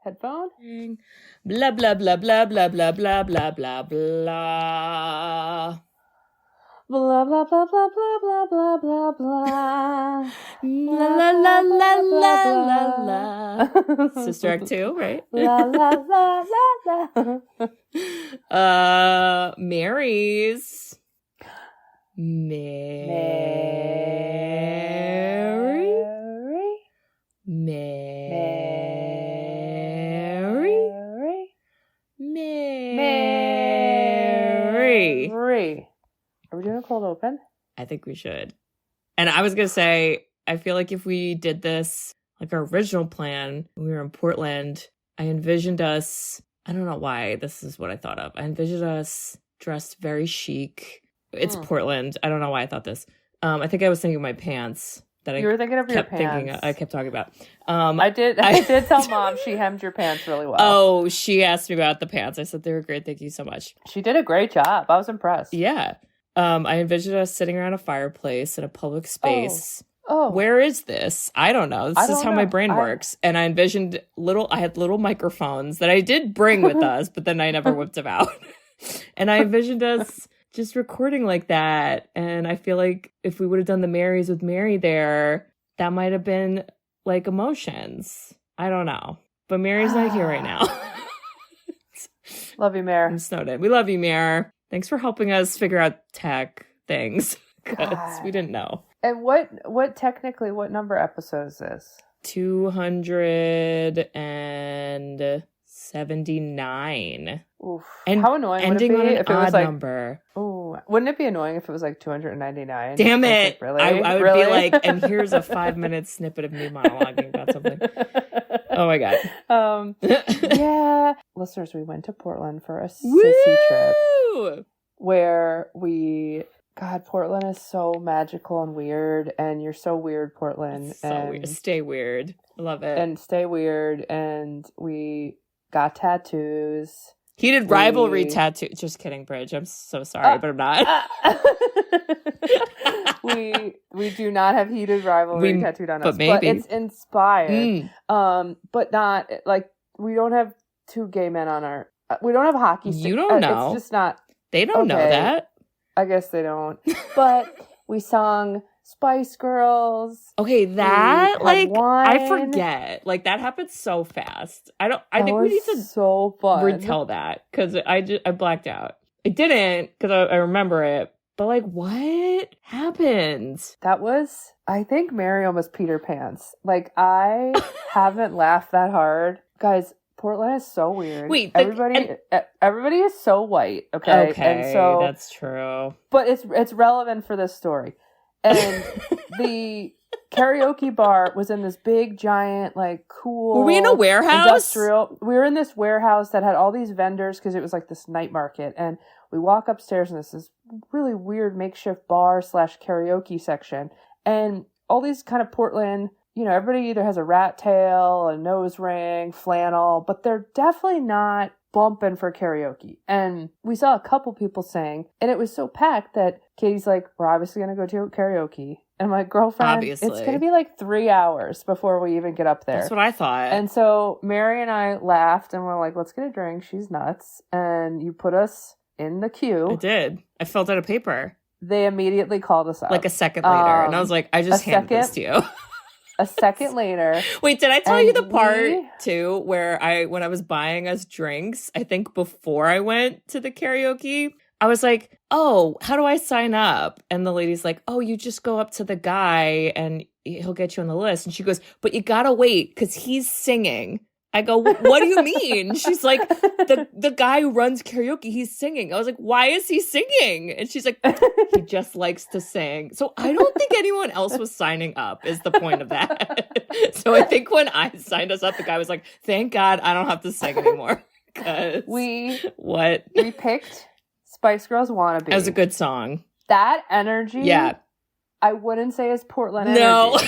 Headphone? Blah, blah, blah, blah, blah, blah, blah, blah, blah, blah. Blah, blah, blah, blah, blah, blah, blah, blah, blah. La, la, la, la, la, la, la. Sister Act 2, right? La, la, la, la, la. Mary's. Mary? Mary. Are we doing a cold open? I think we should. And I was going to say, I feel like if we did this, like our original plan, when we were in Portland, I envisioned us, I don't know why, this is what I thought of. I envisioned us dressed very chic. It's Portland. I don't know why I thought this. I think I was thinking of my pants. You were thinking of your pants. I kept talking about. I did tell Mom she hemmed your pants really well. Oh, she asked me about the pants. I said they were great. Thank you so much. She did a great job. I was impressed. Yeah. I envisioned us sitting around a fireplace in a public space. Oh. Where is this? I don't know. This is how my brain works. And I envisioned I had little microphones that I did bring with us, but then I never whipped them out. And I envisioned us just recording like that. And I feel like if we would have done the Marys with Mary there, that might have been like emotions. I don't know. But Mary's not here right now. Love you, Mare. I'm snowed in. We love you, Mare. Thanks for helping us figure out tech things. Because we didn't know. And what number episode is this? 279. Oof. And how annoying would it be if it was like number? Oh, wouldn't it be annoying if it was like 299? Damn it! Like, really? I would be like, and here's a 5-minute snippet of me monologuing about something. Oh my god. Yeah, listeners, we went to Portland for a sissy trip where Portland is so magical and weird, and you're so weird, Portland. Weird. Stay weird. I love it. And stay weird, and we got tattoos. Heated rivalry tattoo. Just kidding, Bridge. I'm so sorry, but I'm not. We do not have heated rivalry tattooed on us, but maybe it's inspired. But not like we don't have two gay men on our. We don't have hockey sticks. You don't know. It's just not. They don't know that. I guess they don't. But we sung Spice Girls. Okay, that I forget. Like that happened so fast. I think we need to so fun retell that because I blacked out. I didn't because I remember it. But like, what happened? That was, I think Mary almost peed her pants. Like I haven't laughed that hard, guys. Portland is so weird. Wait, everybody is so white. Okay, and so that's true. But it's relevant for this story. And the karaoke bar was in this big, giant, like cool. Were we in a warehouse? Industrial. We were in this warehouse that had all these vendors because it was like this night market. And we walk upstairs and this really weird makeshift bar / karaoke section, and all these kind of Portland. You know, everybody either has a rat tail, a nose ring, flannel, but they're definitely not bumping for karaoke. And we saw a couple people sing, and it was so packed that Katie's like, we're obviously going to go to karaoke. And my girlfriend, it's going to be like 3 hours before we even get up there. That's what I thought. And so Mary and I laughed, and we're like, let's get a drink. She's nuts. And you put us in the queue. I did. I filled out a paper. They immediately called us up. Like a second later. And I was like, I just handed this to you. A second later. Wait, did I tell you the part too where when I was buying us drinks, I think before I went to the karaoke, I was like, oh, how do I sign up? And the lady's like, oh, you just go up to the guy and he'll get you on the list. And she goes, but you gotta wait because he's singing. I go, what do you mean? She's like, the guy who runs karaoke, he's singing. I was like, why is he singing? And she's like, he just likes to sing. So I don't think anyone else was signing up is the point of that. So I think when I signed us up, the guy was like, thank God I don't have to sing anymore. We picked Spice Girls Wannabe. That was a good song. That energy, I wouldn't say is Portland energy. No.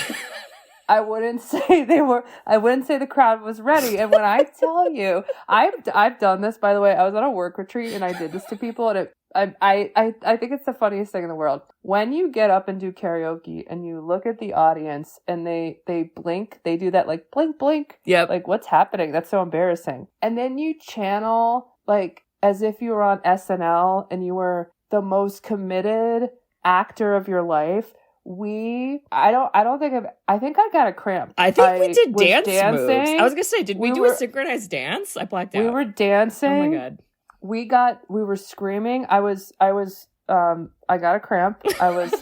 I wouldn't say they were. I wouldn't say the crowd was ready. And when I tell you, I've done this. By the way, I was on a work retreat and I did this to people, and I think it's the funniest thing in the world. When you get up and do karaoke and you look at the audience and they blink, they do that like blink blink. Yep. Like, what's happening? That's so embarrassing. And then you channel like as if you were on SNL and you were the most committed actor of your life. I think I got a cramp. I think we did dance moves. I was gonna say, did we do a synchronized dance? I blacked out. We were dancing. Oh my god. We were screaming. I got a cramp. I was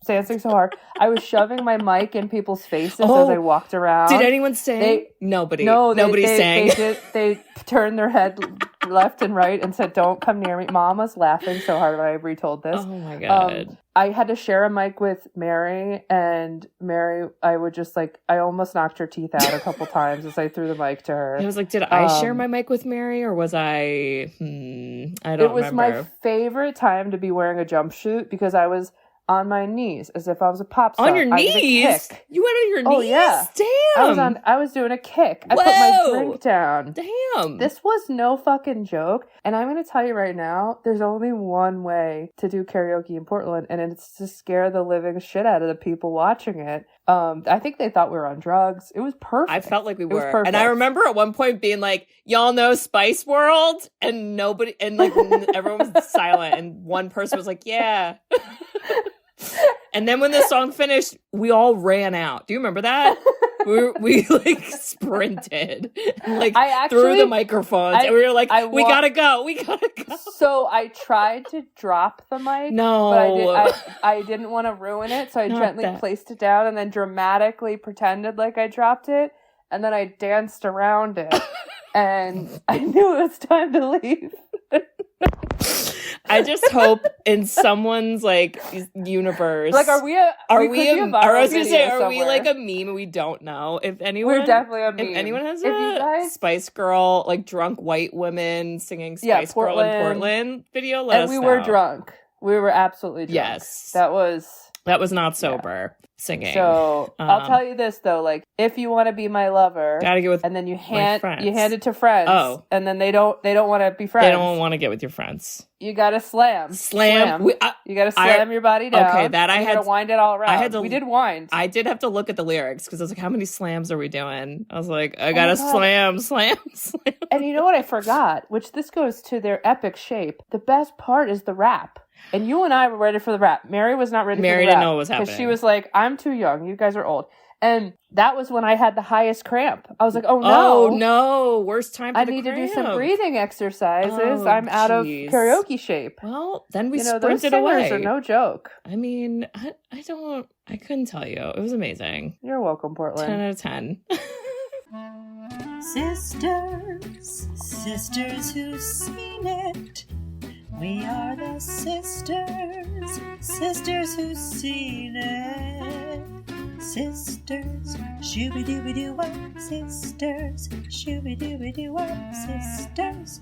dancing so hard. I was shoving my mic in people's faces as I walked around. Did anyone sing? Nobody. No, nobody sang. They turned their head left and right and said, "Don't come near me." Mom was laughing so hard when I retold this. Oh my god. I had to share a mic with Mary, and Mary, I almost knocked her teeth out a couple times as I threw the mic to her. I was like, did I share my mic with Mary, or was I don't remember. It was my favorite time to be wearing a jumpsuit because I was on my knees as if I was a pop star. On your knees? You went on your knees? Oh, yeah. Damn. I was doing a kick. I Whoa. put my drink down. Damn. This was no fucking joke. And I'm going to tell you right now, there's only one way to do karaoke in Portland, and it's to scare the living shit out of the people watching it. I think they thought we were on drugs. It was perfect. I felt like we were. And I remember at one point being like, y'all know Spice World? And everyone was silent. And one person was like, yeah. And then when the song finished, we all ran out. Do you remember that? we like sprinted, like through the microphones, and we were like, we gotta go. So I tried to drop the mic. No, but I didn't want to ruin it, so I gently placed it down and then dramatically pretended like I dropped it, and then I danced around it, and I knew it was time to leave. I just hope in someone's like universe. Like, are we like a meme we don't know? If anyone, we're definitely a meme. If anyone has a Spice Girl, like drunk white women singing Spice Girl in Portland video, let us know. And we were drunk. We were absolutely drunk. Yes, that was not sober. Singing. So I'll tell you this though, like if you want to be my lover, gotta get with and then you hand it to friends, and then they don't want to be friends. They don't want to get with your friends. You gotta slam. You gotta slam your body down. Okay, that I had to wind it all around. We did wind. I did have to look at the lyrics because I was like, how many slams are we doing? I was like, I gotta slam. And you know what I forgot? Which this goes to their epic shape. The best part is the rap. And you and I were ready for the rap. Mary was not ready for the rap. Mary didn't know what was happening. Because she was like, I'm too young. You guys are old. And that was when I had the highest cramp. I was like, oh no. Oh no. Worst time for the cramp. I need to do some breathing exercises. I'm out of karaoke shape. Well, then we sprinted those away. Are no joke. I mean, I couldn't tell you. It was amazing. You're welcome, Portland. 10 out of 10. Sisters who've seen it. We are the sisters who've seen it. Sisters, shooby-dooby-doo-wop. Sisters, shooby-dooby-doo-wop. Sisters.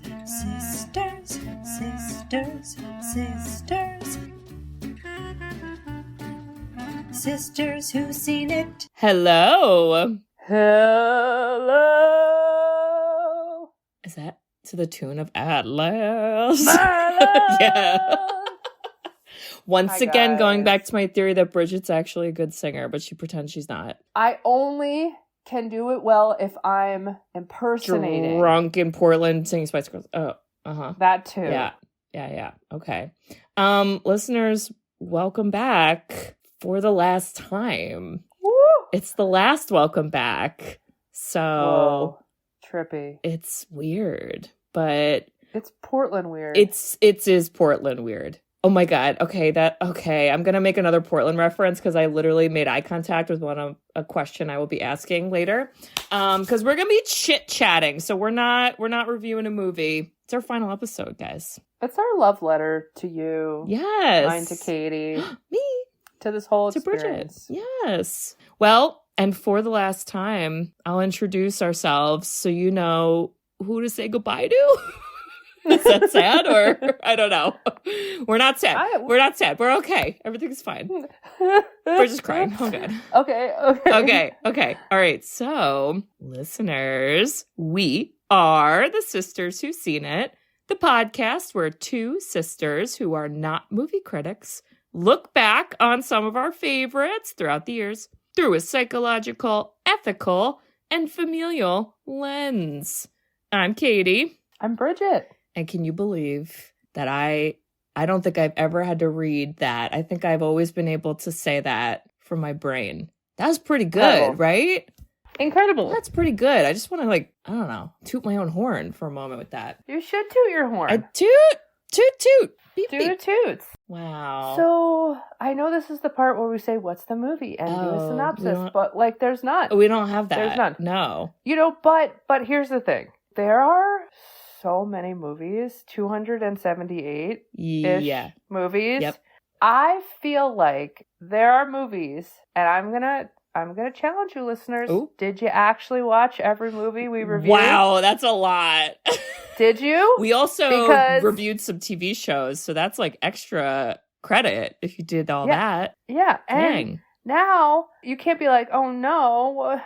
Sisters who've seen it. Hello. Is that to the tune of Atlas? Yeah. Once again, going back to my theory that Bridget's actually a good singer, but she pretends she's not. I only can do it well if I'm impersonating. Drunk in Portland singing Spice Girls. Oh, uh-huh. That too. Yeah. Okay. Listeners, welcome back for the last time. Woo! It's the last welcome back. So... Whoa. Trippy. It's weird, but... It's Portland weird. It is Portland weird. Oh my God. Okay. I'm going to make another Portland reference because I literally made eye contact with a question I will be asking later. Because we're going to be chit-chatting. So we're not reviewing a movie. It's our final episode, guys. It's our love letter to you. Yes. Mine to Katie. Me. To this whole To experience. Bridget. Yes. Well, and for the last time, I'll introduce ourselves so you know who to say goodbye to. Is that sad or I don't know. We're not sad. We're not sad. We're okay. Everything's fine. We're just crying. Oh, good. Okay. All right. So, listeners, we are the Sisters Who've Seen It, the podcast where two sisters who are not movie critics look back on some of our favorites throughout the years through a psychological, ethical, and familial lens. I'm Katie. I'm Bridget. And can you believe that I don't think I've ever had to read that. I think I've always been able to say that from my brain. That was pretty good, right? Incredible. That's pretty good. I just want to, I don't know, toot my own horn for a moment with that. You should toot your horn. I toot. Beep, do beep. toots. Wow. So, I know this is the part where we say, what's the movie? And do a synopsis, but, there's not. We don't have that. There's none. No. But here's the thing. There are so many movies, 278-ish movies. Yep. I feel like there are movies, and I'm gonna challenge you, listeners. Ooh. Did you actually watch every movie we reviewed? Wow, that's a lot. Did you? We also reviewed some TV shows, so that's extra credit if you did all that. Yeah, Dang. and now you can't be like, oh no,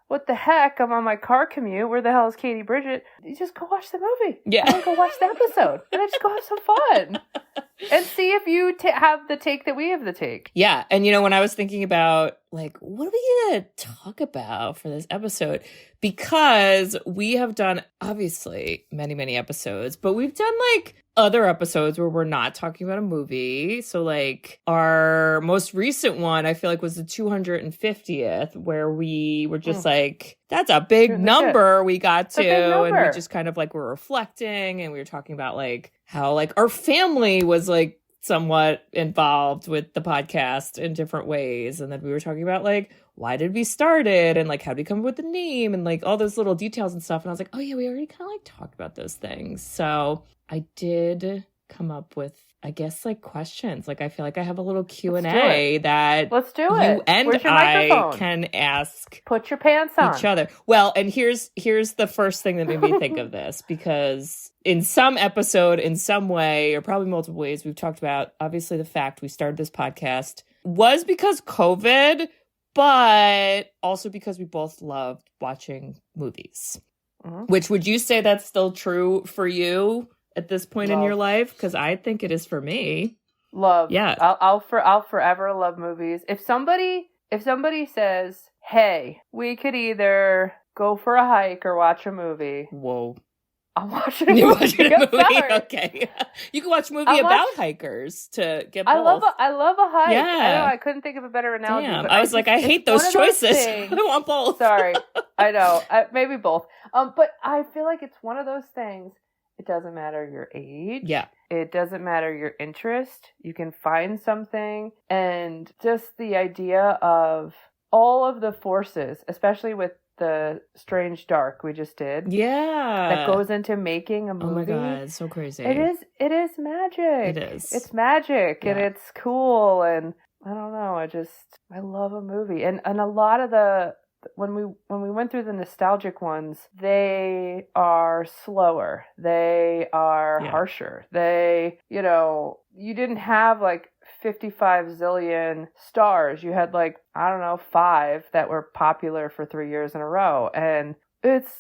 what the heck? I'm on my car commute. Where the hell is Katie Bridget? You just go watch the movie. Yeah. And then go watch the episode. And then just go have some fun. And see if you have the take that we have the take. Yeah. And, when I was thinking about, what are we going to talk about for this episode? Because we have done, obviously, many, many episodes, but we've done, other episodes where we're not talking about a movie. So, our most recent one, I feel was the 250th, where we were just that's a big number we got to. And we just kind of, were reflecting, and we were talking about, how, our family was, somewhat involved with the podcast in different ways. And then we were talking about, why did we start it? And, how did we come up with the name? And, all those little details and stuff. And I was like, oh, yeah, we already kind of, talked about those things. So I did come up with, I guess, questions. I feel I have a little Q&A that Let's do you it. and Where's your I microphone? can ask. Put your pants on. Each other. Well, and here's the first thing that made me think of this, because in some episode, in some way, or probably multiple ways, we've talked about, obviously, the fact we started this podcast was because COVID, but also because we both loved watching movies. Mm-hmm. Which, would you say that's still true for you at this point in your life? Because I think it is for me. Love. Yeah. I'll forever love movies. If somebody says, hey, we could either go for a hike or watch a movie. Whoa. I'm watching a movie. You're watching a movie? Sorry. Okay. You can watch a movie about hikers to get both. I love a hike. Yeah. I know, I couldn't think of a better analogy. Damn. But I was I hate those choices. I want both. Sorry. I know. Maybe both. But I feel it's one of those things. It doesn't matter your age. Yeah. It doesn't matter your interest. You can find something. And just the idea of all of the forces, especially with the Strange Dark we just did. Yeah. That goes into making a movie. Oh my God, it's so crazy. It is magic. It is. It's magic, Yeah. and it's cool, and I don't know, I love a movie. And a lot of the when we went through the nostalgic ones, they are slower. They are harsher. They, you didn't have 55 zillion stars. You had 5 that were popular for 3 years in a row. And it's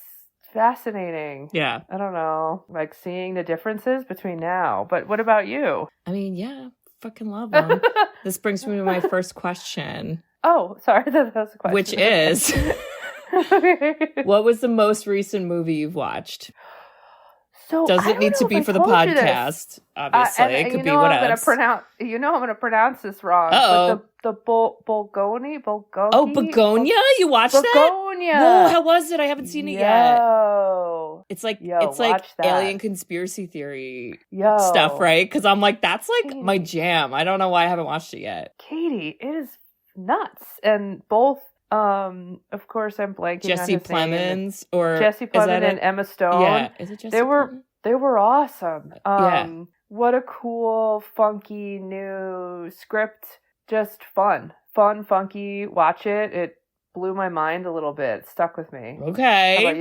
fascinating. Yeah. I don't know, seeing the differences between now. But what about you? I mean, yeah, fucking love them. This brings me to my first question. Oh, sorry, that was a question. Which is, what was the most recent movie you've watched? So doesn't need to be for the podcast. Obviously, it could be what else. I'm going to pronounce this wrong. Oh, the Bologna. Oh, Begonia! You watched that? Begonia. Whoa, how was it? I haven't seen it yet. It's watch that. alien conspiracy theory Yo. stuff, right? Because I'm that's my jam. I don't know why I haven't watched it yet. Katie, it is nuts, and both. Of course, I'm blanking Jesse on his Plemons name. or Jesse Plemons and Emma Stone. Yeah, is it Jesse? They were awesome. Yeah. What a cool, funky new script. Just fun, funky. Watch it. It blew my mind a little bit. It stuck with me. Okay.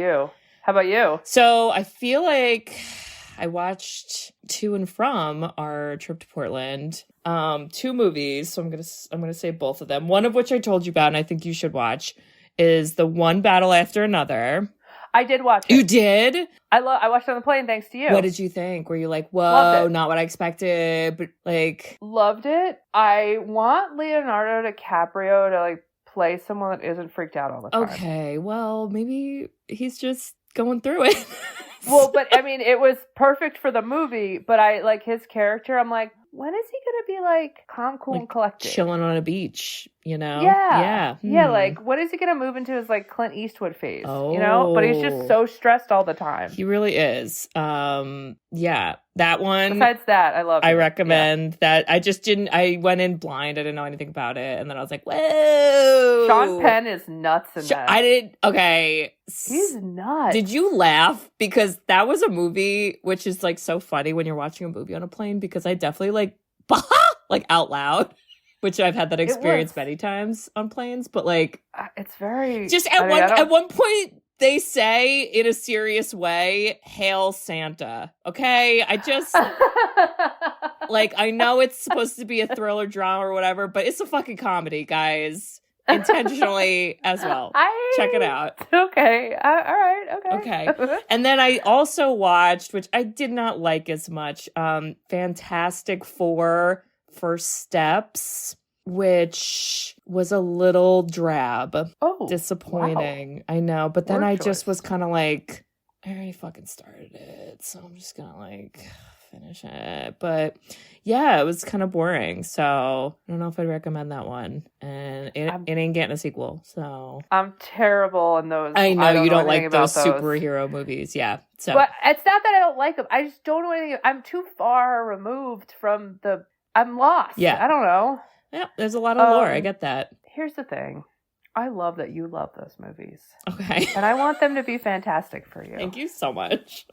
How about you? So I feel I I watched to and from our trip to Portland. 2 movies, so I'm gonna say both of them. One of which I told you about, and I think you should watch, is The One Battle After Another. I did watch it. You did? I watched it on the plane thanks to you. What did you think? Were you like, whoa, not what I expected, but like... Loved it. I want Leonardo DiCaprio to like play someone that isn't freaked out all the time. Okay, well, maybe he's just going through it. Well, but I mean, it was perfect for the movie, but I like his character. I'm like, when is he going to be like calm, cool, and collected? Chilling on a beach, you know? Yeah. Yeah, Hmm. like, when is he going to move into his like Clint Eastwood phase? Oh. You know? But he's just so stressed all the time. He really is. Yeah, that one. Besides that, I love it. I recommend that. I went in blind. I didn't know anything about it. And then I was like, whoa. Sean Penn is nuts in that. Okay. He's nuts. Did you laugh? Because that was a movie, which is like so funny when you're watching a movie on a plane, because I definitely like out loud, which I've had that experience many times on planes, but like it's very just at one point they say in a serious way, "Hail Santa." Okay, I just like, I know it's supposed to be a thriller drama or whatever, but it's a fucking comedy, guys. Intentionally as well. Check it out. Okay. All right. Okay. Okay. And then I also watched, which I did not like as much, Fantastic Four: First Steps, which was a little drab. Oh, disappointing. Wow. I know. But then Word I choice. just was kind of like, I already fucking started it, so I'm just gonna like finish it. But yeah, it was kind of boring, so I don't know if I'd recommend that one. And it ain't getting a sequel, so I'm terrible in those. I know you don't like those those superhero movies. Yeah, so but it's not that I don't like them. I just don't know anything. I'm too far removed from the. I'm lost. Yeah. I don't know. yeah, there's a lot of lore. I get that. Here's the thing. I love that you love those movies, Okay. and I want them to be fantastic for you. Thank you so much.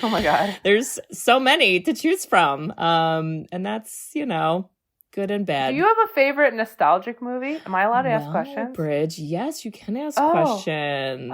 Oh my god. There's so many to choose from. And that's, good and bad. Do you have a favorite nostalgic movie? Am I allowed to ask questions? Bridge, yes, you can ask Oh. questions.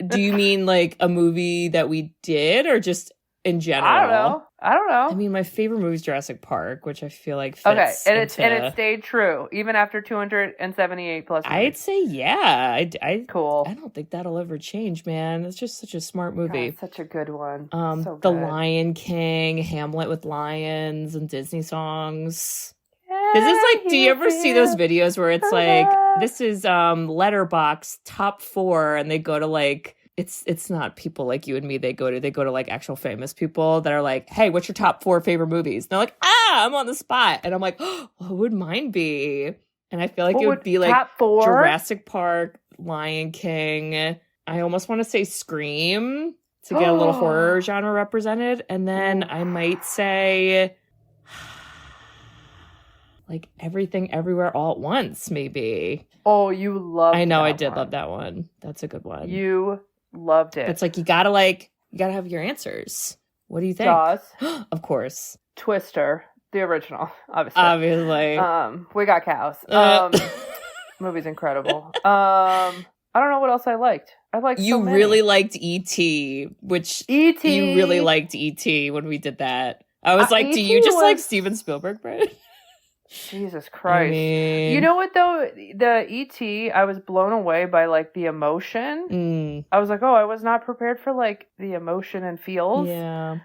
Do you mean like a movie that we did or just in general? I don't know. I mean, my favorite movie is Jurassic Park, which I feel like fits Okay, and into... it stayed true even after 278 plus. I'd movies. say yeah. Cool. I don't think that'll ever change, man. It's just such a smart movie. God, such a good one. So The good. Lion King, Hamlet with lions and Disney songs. This is like, do you ever see those videos where it's like, this is Letterboxd top 4, and they go to like, it's not people like you and me they go to like actual famous people that are like, hey, what's your top 4 favorite movies? And they're like, I'm on the spot. And I'm like, oh, what would mine be? And I feel like it would be like top 4? Jurassic Park, Lion King. I almost want to say Scream to get a little horror genre represented. And then I might say like Everything Everywhere All at Once, maybe. Oh, you loved I know, that I did one. love that one. That's a good one. You loved it. It's like you gotta have your answers. What do you think? Jaws, Of course. Twister, the original, obviously. Obviously. We got cows. Movie's incredible. I don't know what else I liked. I liked You so many. really liked E.T., which E.T. you really liked E.T. when we did that. I was like, do E.T. you just like was- Steven Spielberg, Brett? Jesus Christ. I mean, You know what though? The E.T., I was blown away by like the emotion. I was like, oh, I was not prepared for like the emotion and feels. yeah.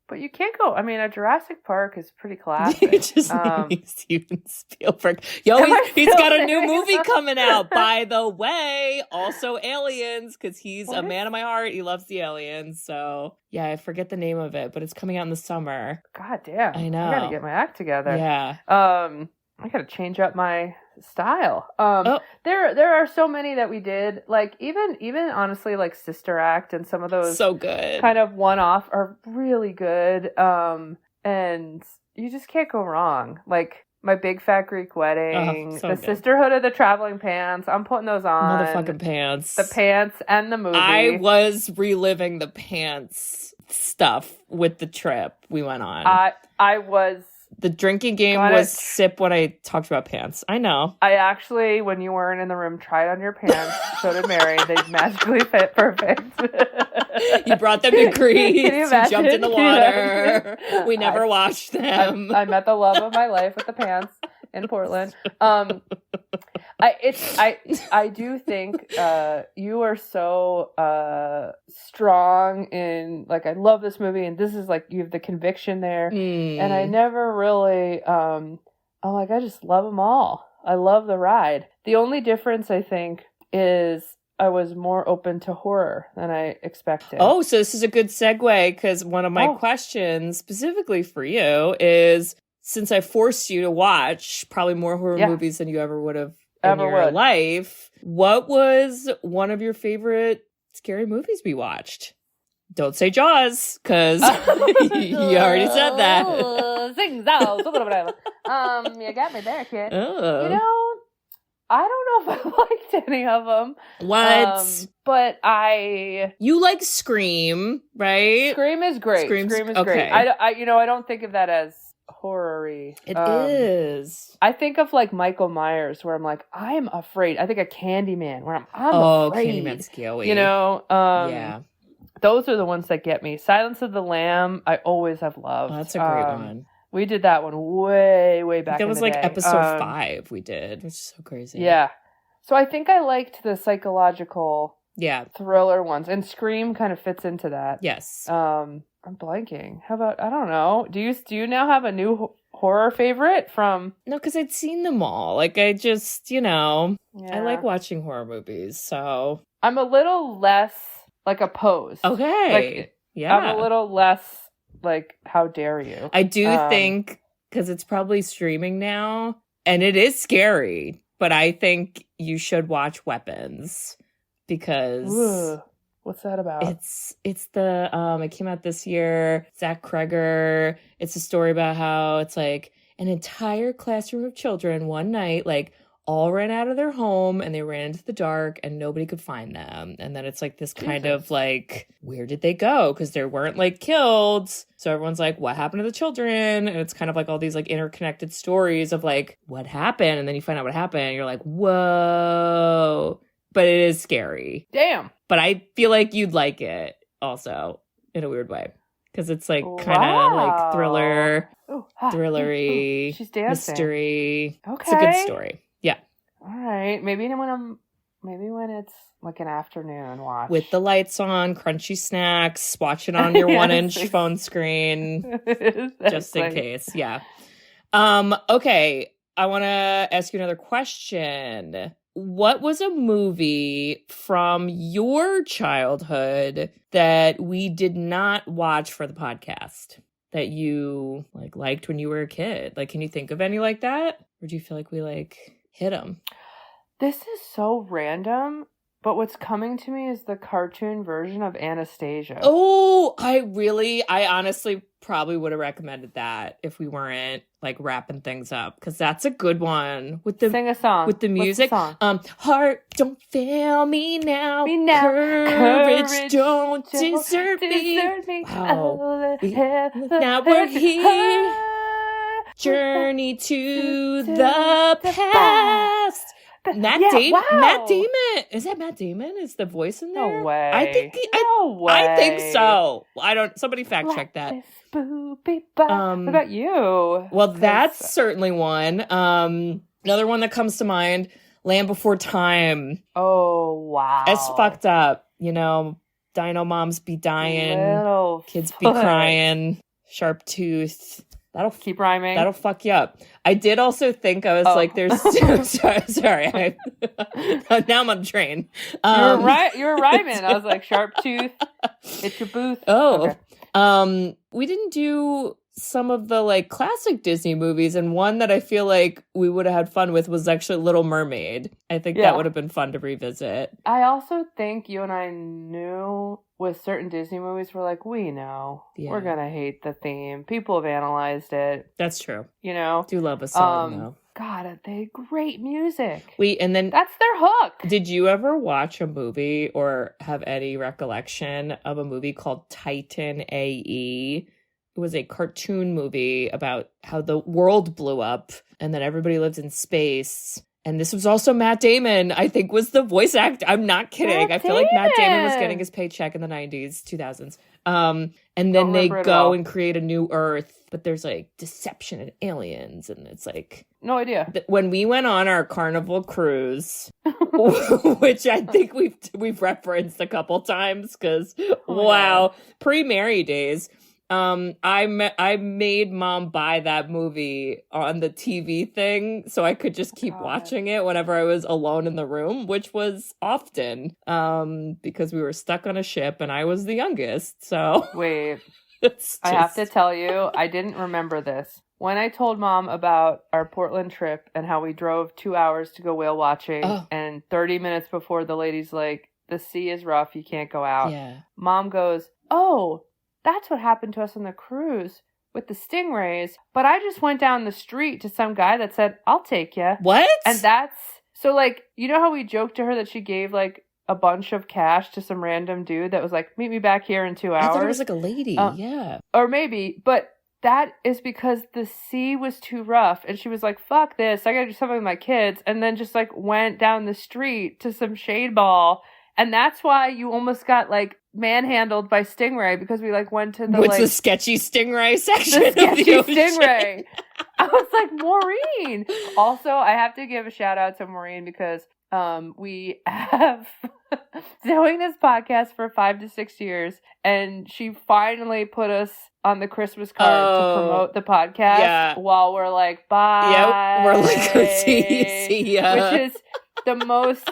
But you can't go. I mean, a Jurassic Park is pretty classic. You just need Steven Spielberg. Yo, Am I he's got a still new saying movie that? coming out, by the way. Also Aliens, because he's What a is- man of my heart. He loves the aliens. So yeah, I forget the name of it, but it's coming out in the summer. God damn. I know. I gotta get my act together. Yeah. I gotta change up my style. There are so many that we did. Like even honestly, like Sister Act and some of those So good. kind of one-off are really good. And you just can't go wrong. Like My Big Fat Greek Wedding, so the good. Sisterhood of the Traveling Pants. I'm putting those on. Motherfucking pants. The pants and the movie. I was reliving the pants stuff with the trip we went on. I was. The drinking game Got was it. sip when I talked about pants. I know. I actually, when you weren't in the room, tried on your pants. So did Mary. They magically fit perfect. You brought them to Greece. Can you You jumped in the imagine? water. Can you imagine? We never washed them. I met the love of my life with the pants in Portland. I do think you are so strong in, like, I love this movie, and this is like, you have the conviction there, and I never really I'm like, I just love them all. I love the ride. The only difference, I think, is I was more open to horror than I expected. Oh, so this is a good segue, because one of my questions specifically for you is, since I forced you to watch probably more horror movies than you ever would have in your life, what was one of your favorite scary movies we watched? Don't say Jaws, because you already said that. You got me there, kid. Oh. You know, I don't know if I liked any of them. What? But You like Scream, right? Scream is great. Scream is okay. great. I don't think of that as horror-y. It is. I think of like Michael Myers, where I'm like, I'm afraid. I think of Candyman, where I'm afraid. Candyman's scary. You know? Yeah. Those are the ones that get me. Silence of the Lamb, I always have loved. Oh, that's a great one. We did that one way back. That was like day. episode 5 we did, which is so crazy. Yeah. So I think I liked the psychological thriller ones, and Scream kind of fits into that. Yes. I'm blanking. How about, I don't know. Do you now have a new horror favorite from? No, because I'd seen them all. Like, I just, I like watching horror movies, so. I'm a little less, like, opposed. Okay. Like, yeah. I'm a little less, like, how dare you? I do think, because it's probably streaming now, and it is scary, but I think you should watch Weapons, because... Ooh. What's that about? It's the it came out this year. Zach Kreger. It's a story about how it's like an entire classroom of children one night, like, all ran out of their home and they ran into the dark and nobody could find them. And then it's like this kind of like, where did they go? Because they weren't like killed. So everyone's like, what happened to the children? And it's kind of like all these like interconnected stories of like, what happened? And then you find out what happened. And you're like, whoa. But it is scary. Damn. But I feel like you'd like it also in a weird way. Because it's like kind of like thrillery, she's dancing. Mystery. Okay. It's a good story. Yeah. All right. Maybe when it's like an afternoon watch. With the lights on, crunchy snacks, watch it on your 1-inch phone screen. Just in case. Yeah. Okay. I want to ask you another question. What was a movie from your childhood that we did not watch for the podcast that you like liked when you were a kid? Like, can you think of any like that? Or do you feel like we like hit them? This is so random, but what's coming to me is the cartoon version of Anastasia. Oh, I honestly probably would have recommended that if we weren't like wrapping things up, because that's a good one with the sing a song with the music. What's the song? Heart don't fail me now. Courage don't desert me. Wow. Now we're here. Journey to the past. Matt Damon. Is that Matt Damon? Is the voice in there? No way. I think I think so. Somebody fact check that. What about you? Well, that's certainly one. Another one that comes to mind, Land Before Time. Oh, wow. It's fucked up. Dino moms be dying. Little kids be crying. Sharp tooth. That'll keep rhyming. That'll fuck you up. I did also think I was like, "There's." sorry. Now I'm on the train. You were rhyming. I was like, "Sharp tooth, hit your booth." Oh, okay. We didn't do some of the like classic Disney movies, and one that I feel like we would have had fun with was actually Little Mermaid. I think that would have been fun to revisit. I also think you and I knew with certain Disney movies, we're like, we know we're gonna hate the theme. People have analyzed it. That's true. Do love a song though. God, they great music. And then that's their hook. Did you ever watch a movie or have any recollection of a movie called Titan AE? It was a cartoon movie about how the world blew up and then everybody lived in space. And this was also Matt Damon, I think, was the voice actor. I'm not kidding. I feel like Matt Damon was getting his paycheck in the 90s, 2000s. And then they go and create a new Earth, but there's like deception and aliens, and it's like no idea. When we went on our Carnival cruise, which I think we've referenced a couple times because pre-Mary days. I made Mom buy that movie on the TV thing so I could just keep watching it whenever I was alone in the room, which was often because we were stuck on a ship and I was the youngest. So wait, I have to tell you, I didn't remember this. When I told Mom about our Portland trip and how we drove 2 hours to go whale watching and 30 minutes before the lady's like, the sea is rough, you can't go out. Yeah. Mom goes, oh, that's what happened to us on the cruise with the stingrays. But I just went down the street to some guy that said, I'll take you. What? And that's... So, like, you know how we joked to her that she gave, like, a bunch of cash to some random dude that was like, meet me back here in 2 hours? I thought it was like a lady. Yeah. Or maybe. But that is because the sea was too rough. And she was like, fuck this. I gotta do something with my kids. And then just, like, went down the street to some shade ball. And that's why you almost got, like, manhandled by stingray because we like went to the sketchy stingray section the sketchy of the stingray. I was like, Maureen. Also, I have to give a shout out to Maureen because we have doing this podcast for 5 to 6 years, and she finally put us on the Christmas card to promote the podcast while we're like, bye. Yep, we're like, see ya. Which is the most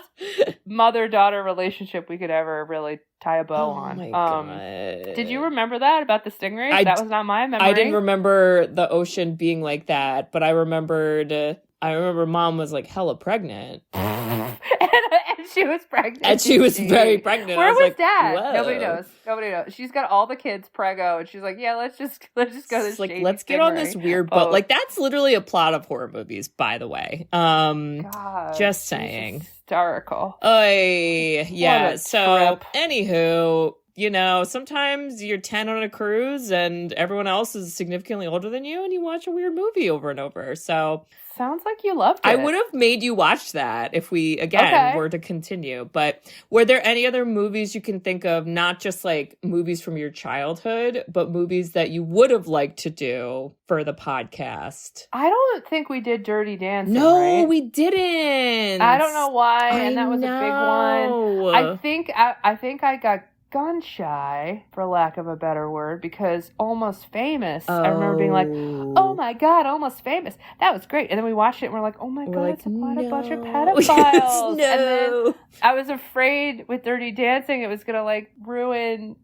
mother-daughter relationship we could ever really tie a bow on. My God. Did you remember that about the stingrays? That was not my memory. I didn't remember the ocean being like that, but I remember Mom was like hella pregnant. and she was pregnant. And she was very pregnant. Where was like, Dad? whoa. Nobody knows. She's got all the kids preggo, and she's like, yeah, let's just go this like, let's get on this weird boat. Like, that's literally a plot of horror movies, by the way. God, just saying. Hysterical. Yeah. So, trip. Anywho, you know, sometimes you're 10 on a cruise and everyone else is significantly older than you and you watch a weird movie over and over. So sounds like you loved it. I would have made you watch that if we, again, were to continue. But were there any other movies you can think of, not just like movies from your childhood, but movies that you would have liked to do for the podcast? I don't think we did Dirty Dancing, No, right? we didn't. I don't know why, and that was a big one. I think I got gun shy, for lack of a better word, because Almost Famous, I remember being like, oh my God, Almost Famous. That was great. And then we watched it and we're like, oh my God, like, it's about a bunch of no. pedophiles. No. And then I was afraid with Dirty Dancing it was going to like ruin,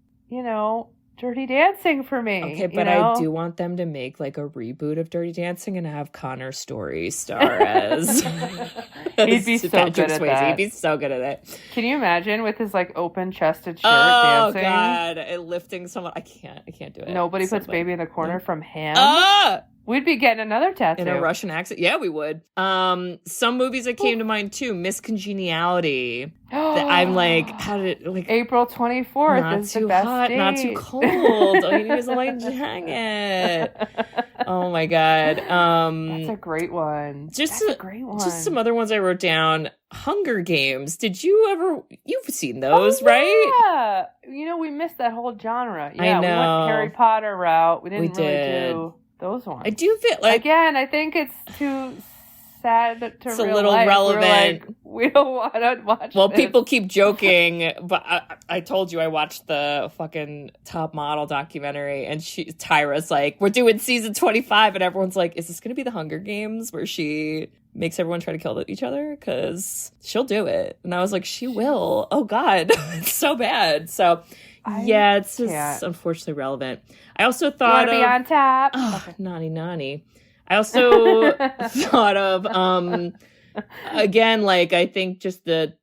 Dirty Dancing for me. Okay, but I do want them to make like a reboot of Dirty Dancing and have Connor Story star as He'd be so Patrick good at Swayze. that. He'd be so good at it. Can you imagine with his like open-chested shirt dancing? Oh God, lifting someone. I can't do it. Nobody puts Baby in the Corner from him. We'd be getting another tattoo. In a Russian accent. Yeah, we would. Some movies that came to mind too. Miss Congeniality. I'm like, how did it like April 24th not is too the best hot, date. not too cold. All you need is a light jacket. Oh my God. That's a great one. That's a great one. Just some other ones I wrote down. Hunger Games. You've seen those, right? Yeah. We missed that whole genre. Yeah, I know. We went Harry Potter route. We didn't really do those ones. I do feel like, again, I think it's too sad to it's real a little life. relevant. We don't want to watch Well, this. people keep joking, but I told you I watched the fucking Top Model documentary, and Tyra's like, we're doing season 25, and everyone's like, is this going to be the Hunger Games where she makes everyone try to kill each other? Because she'll do it. And I was like, she will. Oh God, it's so bad. So it's just unfortunately relevant. I also thought be on top. Oh, naughty. I also thought of, again, like, I think just the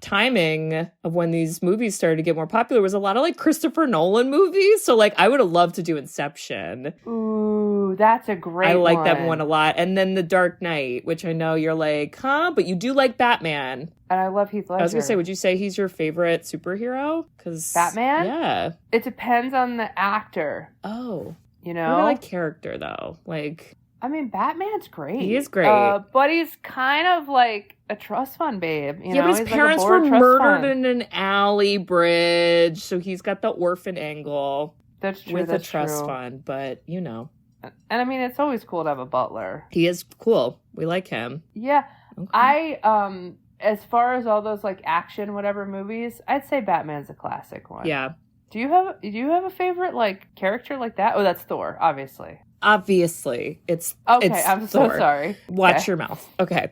timing of when these movies started to get more popular was a lot of, like, Christopher Nolan movies. So, like, I would have loved to do Inception. Ooh, that's a great one. I like that one a lot. And then The Dark Knight, which I know you're like, huh? But you do like Batman. And I love Heath Ledger. I was going to say, would you say he's your favorite superhero? Batman? Yeah. It depends on the actor. Oh. What about like character though? Like I mean, Batman's great. He is great. But he's kind of like a trust fund babe. You know? But his He's parents like were a bored trust murdered fund. in an alley bridge, so he's got the orphan angle That's true. with That's a trust true. fund. But, you know. And I mean, it's always cool to have a butler. He is cool. We like him. Yeah. Okay. As far as all those like action whatever movies, I'd say Batman's a classic one. Yeah. Do you have a favorite like character like that? Oh, that's Thor, obviously. Obviously. It's I'm so Thor. sorry. Watch Okay. your mouth. Okay.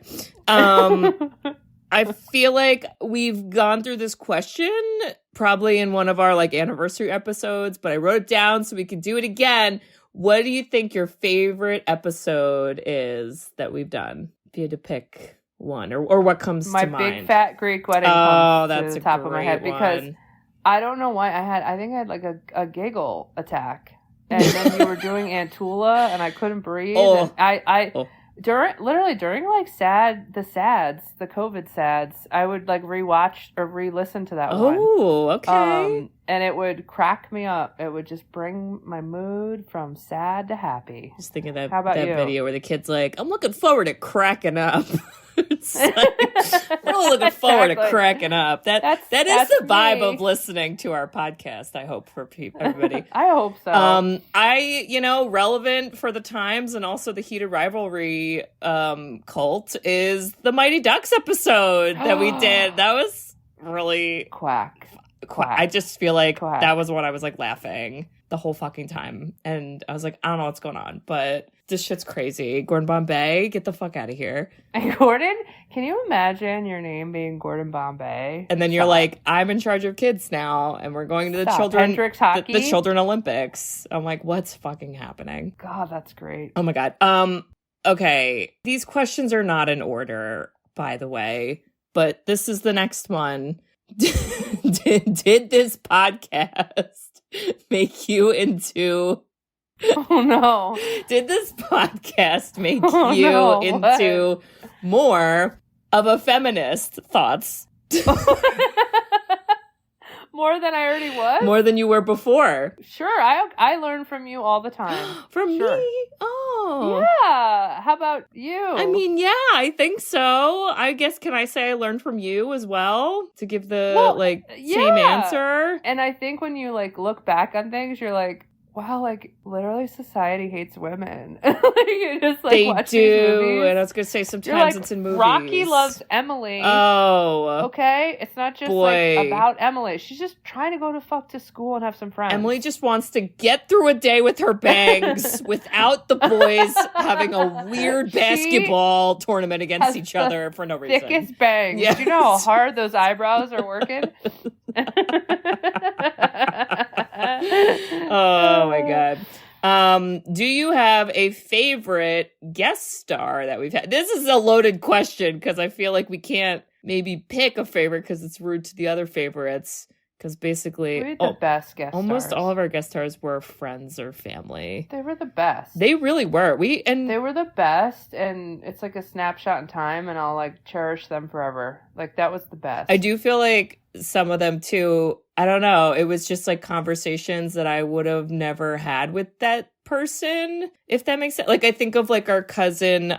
I feel like we've gone through this question probably in one of our like anniversary episodes, but I wrote it down so we can do it again. What do you think your favorite episode is that we've done? If you had to pick one, or what comes My to mind? big fat Greek wedding Oh, comes that's to a the top of my head great because one. I don't know why I think I had like a giggle attack. And then you were doing Antula and I couldn't breathe. Oh. And during like the COVID sads, I would like rewatch or re-listen to that one. Oh, okay. And it would crack me up. It would just bring my mood from sad to happy. Just thinking that How about that you? video where the kid's like, "I'm looking forward to cracking up." It's like, really looking forward to Exactly. cracking up. That is That's the vibe me. of listening to our podcast. I hope for everybody. I hope so. Relevant for the times and also the heated rivalry cult is the Mighty Ducks episode that we did. That was really Quack. I just feel like Quack. that was when I was like laughing the whole fucking time. And I was like, I don't know what's going on, but this shit's crazy. Gordon Bombay, get the fuck out of here. And Gordon, can you imagine your name being Gordon Bombay? And then you're Stop. like, I'm in charge of kids now, and we're going to the Stop. children Hendrix hockey? the Children Olympics. I'm like, what's fucking happening? God, that's great. Oh my god. Okay. These questions are not in order, by the way, but this is the next one. Did this podcast make you into Oh no. Did this podcast make Oh, you no. into more of a feminist? Thoughts? More than I already was? More than you were before? Sure, I learn from you all the time. From Sure. me? Oh. Yeah. How about you? I mean, yeah, I think so. I guess, can I say I learned from you as well? To give the, same yeah. answer? And I think when you, like, look back on things, you're like, wow, like, literally society hates women. Like, you just, like, They watch these do, movies. and I was going to say You're sometimes like, it's in movies. Rocky loves Emily. Oh. Okay? It's not just, Boy. like, about Emily. She's just trying to go to school and have some friends. Emily just wants to get through a day with her bangs without the boys having a weird She basketball tournament against has each the other for no reason. thickest bangs. Yes. Do you know how hard those eyebrows are working? Oh my god. Do you have a favorite guest star that we've had? This is a loaded question because I feel like we can't maybe pick a favorite because it's rude to the other favorites. Because basically, We had the best guest almost stars. all of our guest stars were friends or family. They were the best. They really were. They were the best, and it's like a snapshot in time, and I'll like cherish them forever. Like that was the best. I do feel like some of them too, I don't know, it was just like conversations that I would have never had with that person, if that makes sense. Like I think of like our cousin,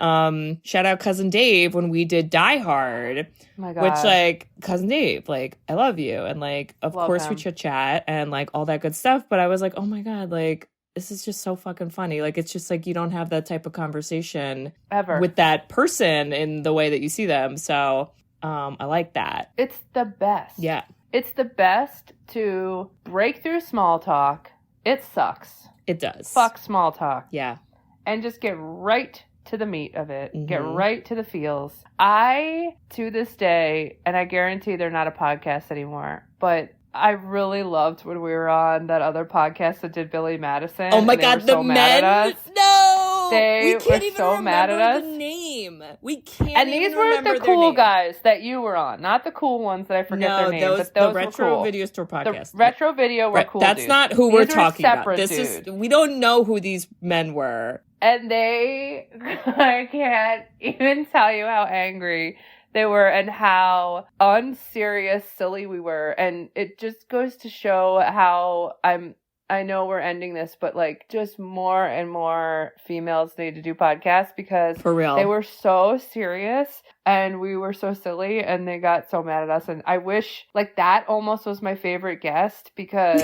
shout out Cousin Dave when we did Die Hard, Oh my God. which like Cousin Dave, like I love you, and like of Love course we him. chit chat and like all that good stuff, but I was like, oh my god, like this is just so fucking funny. Like it's just like you don't have that type of conversation ever with that person in the way that you see them. So I like that. It's the best. Yeah. It's the best to break through small talk. It sucks. It does. Fuck small talk. Yeah. And just get right to the meat of it. Get Mhm. right to the feels. I, to this day, and I guarantee they're not a podcast anymore, but I really loved when we were on that other podcast that did Billy Madison. Oh my and they god, were the so mad men! at us. No! They we can't were even so mad at remember us. the name. We can't And even these were remember the their cool name. guys that you were on, not the cool ones that I forget No, their names. But the those Retro were cool. Video Store The podcast. retro video were Right, cool. that's dudes. not who These we're were talking about. separate This dudes. is we don't know who these men were. And they, I can't even tell you how angry they were and how unserious, silly we were. And it just goes to show how I'm I know we're ending this, but like just more and more females need to do podcasts because For real. they were so serious and we were so silly and they got so mad at us. And I wish like that almost was my favorite guest because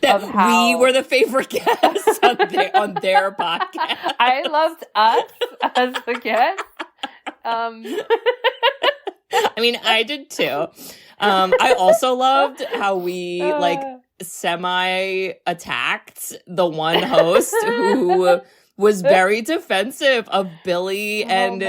that of how we were the favorite guests on their podcast. I loved us as the guest. I mean, I did too. I also loved how we like semi-attacked the one host who was very defensive of Billy and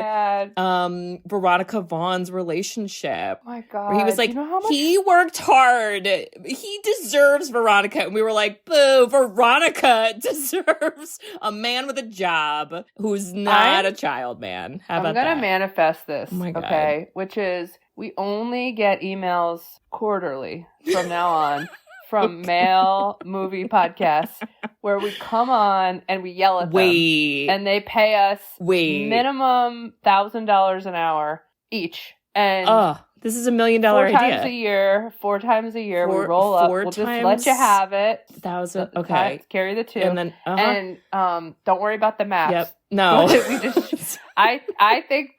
Veronica Vaughn's relationship. Oh my God. Where he was like, you know how much- he worked hard. He deserves Veronica. And we were like, boo, Veronica deserves a man with a job who's not a child man. How about I'm going that? to manifest this, Oh my God. okay? Which is we only get emails quarterly from now on. From male movie podcasts where we come on and we yell at them. And they pay us minimum $1,000 an hour each. And this is $1 million idea. 4 times a year, we roll up. We'll just let you have it. 1,000. Okay. Carry the 2. And then, and don't worry about the math. Yep. No. we just, I think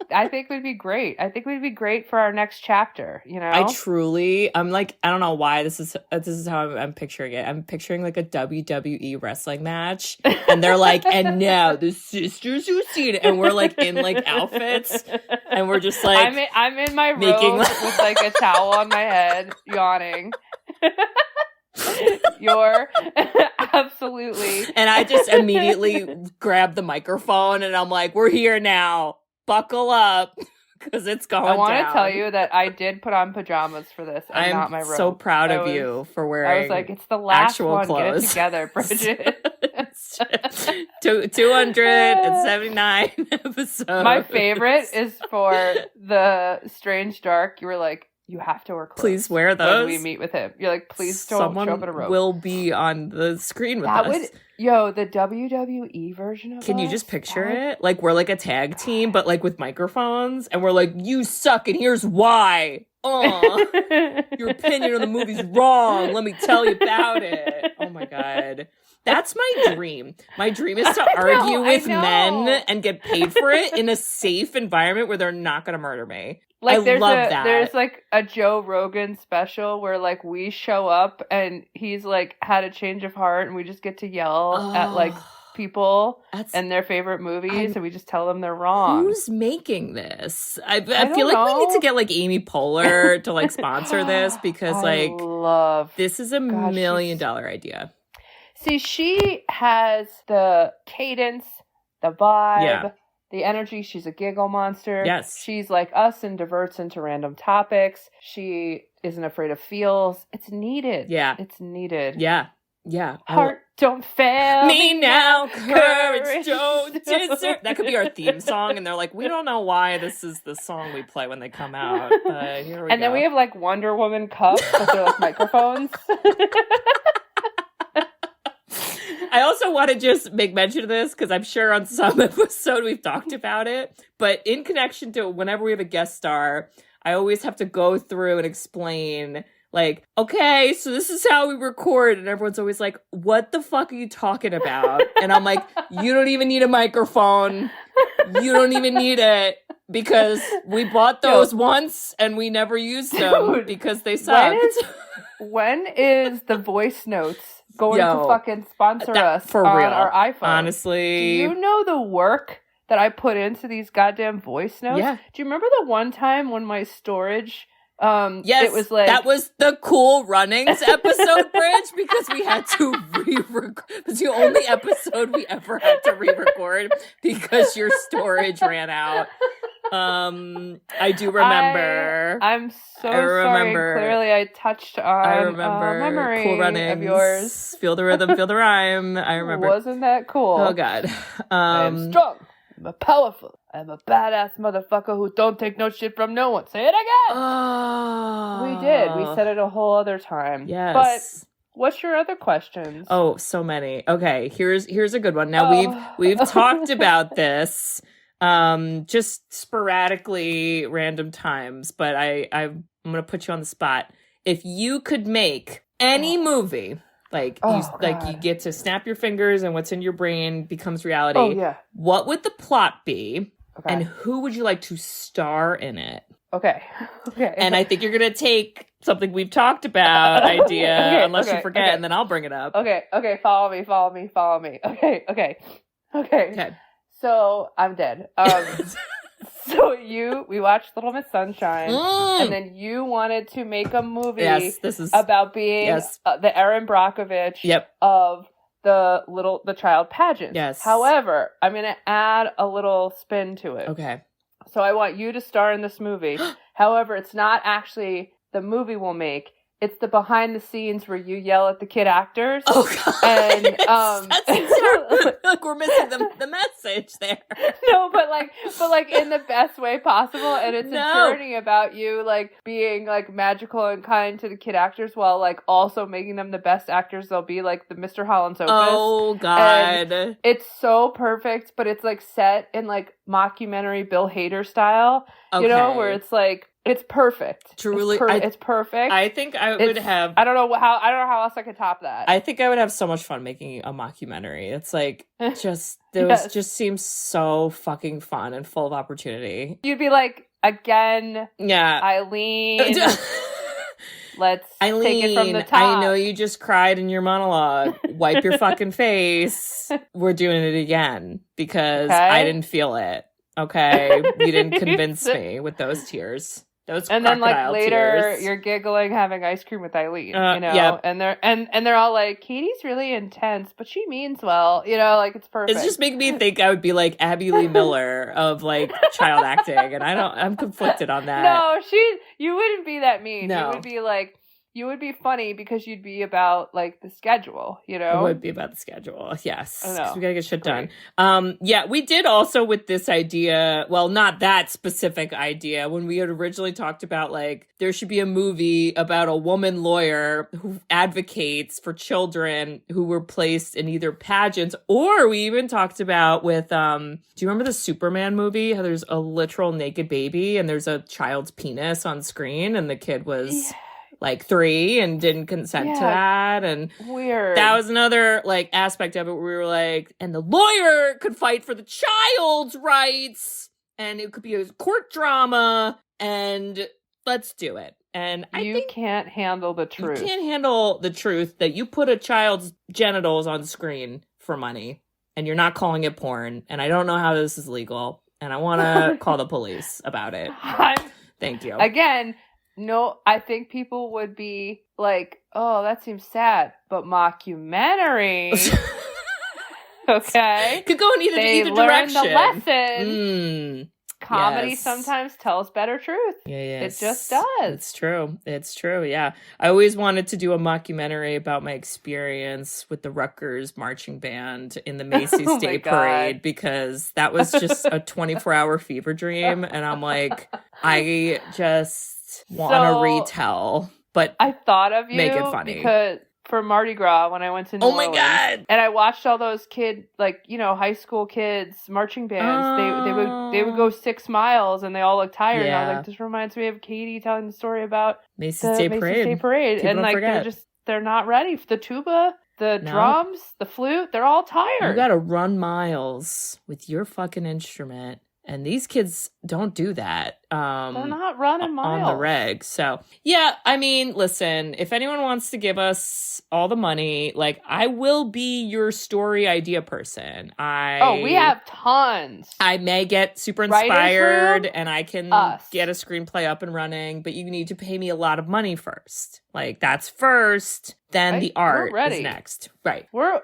we'd be great. I think we'd be great for our next chapter. You know, I'm like, I don't know why this is how I'm picturing it. I'm picturing like a WWE wrestling match, and they're like, and now the sisters who seen it, and we're like in like outfits, and we're just like, I'm in my robe with like a towel on my head, yawning. You're absolutely. And I just immediately grab the microphone and I'm like, we're here now. Buckle up because it's going down. I want to tell you that I did put on pajamas for this and not my robe. I'm so proud of you for wearing I was like, it's the last actual one. Clothes. Get it together, Bridget. 279 episodes. My favorite is for the Strange Dark. You were like, you have to wear clothes. Please wear those. When we meet with him. You're like, please don't Someone show up in a robe. will be on the screen with us. The WWE version of Can you just picture it? Like, we're like a tag team, but like with microphones, and we're like, you suck, and here's why. Your opinion on the movie's wrong. Let me tell you about it. Oh my God. That's my dream. My dream is to argue with men and get paid for it in a safe environment where they're not going to murder me. Like, I love that. There's like a Joe Rogan special where like we show up and he's like had a change of heart and we just get to yell at like people and their favorite movies and we just tell them they're wrong. Who's making this? I feel like we need to get like Amy Poehler to like sponsor this because this is $1 million idea. See, she has the cadence, the vibe, the energy. She's a giggle monster. Yes. She's like us and diverts into random topics. She isn't afraid of feels. It's needed. Yeah. It's needed. Yeah. Yeah. Heart don't fail me now. Courage don't desert. That could be our theme song. And they're like, we don't know why this is the song we play when they come out. But here we go. And then we have like Wonder Woman cups, but they're like microphones. I also want to just make mention of this because I'm sure on some episode we've talked about it. But in connection to whenever we have a guest star, I always have to go through and explain, like, okay, so this is how we record. And everyone's always like, what the fuck are you talking about? And I'm like, you don't even need a microphone. You don't even need it. Because we bought those once and we never used them because they sucked. When is the voice notes going to fucking sponsor us for on real. our iPhone? Honestly. Do you know the work that I put into these goddamn voice notes? Yeah. Do you remember the one time when my storage... yes, it was like... that was the Cool Runnings episode, Bridge, because we had to re-record. It was the only episode we ever had to re-record because your storage ran out. I do remember. I'm so sorry. Clearly, I touched on memory Cool Runnings of yours. Feel the rhythm, feel the rhyme. I remember. Wasn't that cool? Oh God. I am strong. I'm powerful. I'm a badass motherfucker who don't take no shit from no one. Say it again. Oh. We did. We said it a whole other time. Yes. But what's your other questions? Oh, so many. Okay, here's a good one. Now we've talked about this just sporadically random times, but I'm going to put you on the spot. If you could make any movie Like Oh, you God. get to snap your fingers and what's in your brain becomes reality. Oh, yeah. What would the plot be? Okay. And who would you like to star in it? Okay. Okay. And I think you're going to take something we've talked about idea, Okay, unless you okay, forget, okay. and then I'll bring it up. Okay. Follow me. Okay. So I'm dead. So we watched Little Miss Sunshine, and then you wanted to make a movie Yes, this is about being yes. The Erin Brockovich Yep. of the child pageant. Yes. However, I'm going to add a little spin to it. Okay. So I want you to star in this movie. However, it's not actually the movie we'll make. It's the behind the scenes where you yell at the kid actors. Oh God! And That's terrible. Like we're missing the message there. No, but in the best way possible, and it's No. a journey about you like being like magical and kind to the kid actors while like also making them the best actors they'll be, like the Mr. Holland's Opus. Oh God! And it's so perfect, but it's like set in like mockumentary Bill Hader style, Okay. you know, where it's like it's perfect. Truly, it's perfect. I think I would have. I don't know how else I could top that. I think I would have so much fun making a mockumentary. It's like just Yes. just seems so fucking fun and full of opportunity. You'd be like, again, Yeah. Eileen. Let's Eileen, take it from the top. I know you just cried in your monologue. Wipe your fucking face. We're doing it again because Okay. I didn't feel it. Okay, you didn't convince me with those tears. Those And then like crocodile later tears. you're giggling having ice cream with Eileen, you know, yep. and they're all like, Katie's really intense, but she means well, you know, like it's perfect. It's just making me think I would be like Abby Lee Miller of like child acting, and I'm conflicted on that. No, you wouldn't be that mean. No. You would be like, you would be funny because you'd be about like the schedule, you know? It would be about the schedule, yes. I know. 'Cause we gotta get shit Great. done. Yeah, we did also with this idea, well, not that specific idea, when we had originally talked about like there should be a movie about a woman lawyer who advocates for children who were placed in either pageants, or we even talked about with do you remember the Superman movie? How there's a literal naked baby and there's a child's penis on screen and the kid was like 3 and didn't consent to that, and Weird. that was another like aspect of it where we were like, and the lawyer could fight for the child's rights, and it could be a court drama, and let's do it. And I you think can't handle the truth. you can't handle the truth that you put a child's genitals on screen for money, and you're not calling it porn. And I don't know how this is legal, and I want to call the police about it. Thank you. Again, no, I think people would be like, oh, that seems sad, but mockumentary. Okay. Could go in They either learn direction. the lesson. Mm. Comedy Yes. sometimes tells better truth. Yeah, It just does. It's true. It's true. Yeah. I always wanted to do a mockumentary about my experience with the Rutgers marching band in the Macy's Oh my Day God. Parade, because that was just a 24-hour fever dream. And I'm like, I just want to So- retell, but I thought of you Make it funny. because for Mardi Gras when I went to New oh my Orleans, God. and I watched all those high school kids marching bands. They would go 6 miles and they all looked tired. And I was Yeah. like, this reminds me of Katie telling the story about Macy's the Day Macy's Parade. Day Parade. People And don't like forget. they're not ready for the tuba, the No. drums, the flute. They're all tired. You gotta run miles with your fucking instrument. And these kids don't do that. They're not running miles on the reg. So yeah, I mean, listen, if anyone wants to give us all the money, like I will be your story idea person. We have tons. I may get super Writer's inspired room? and I can Us. get a screenplay up and running, but you need to pay me a lot of money first. Like that's first, then Right, the we're art is ready. next. Right. We're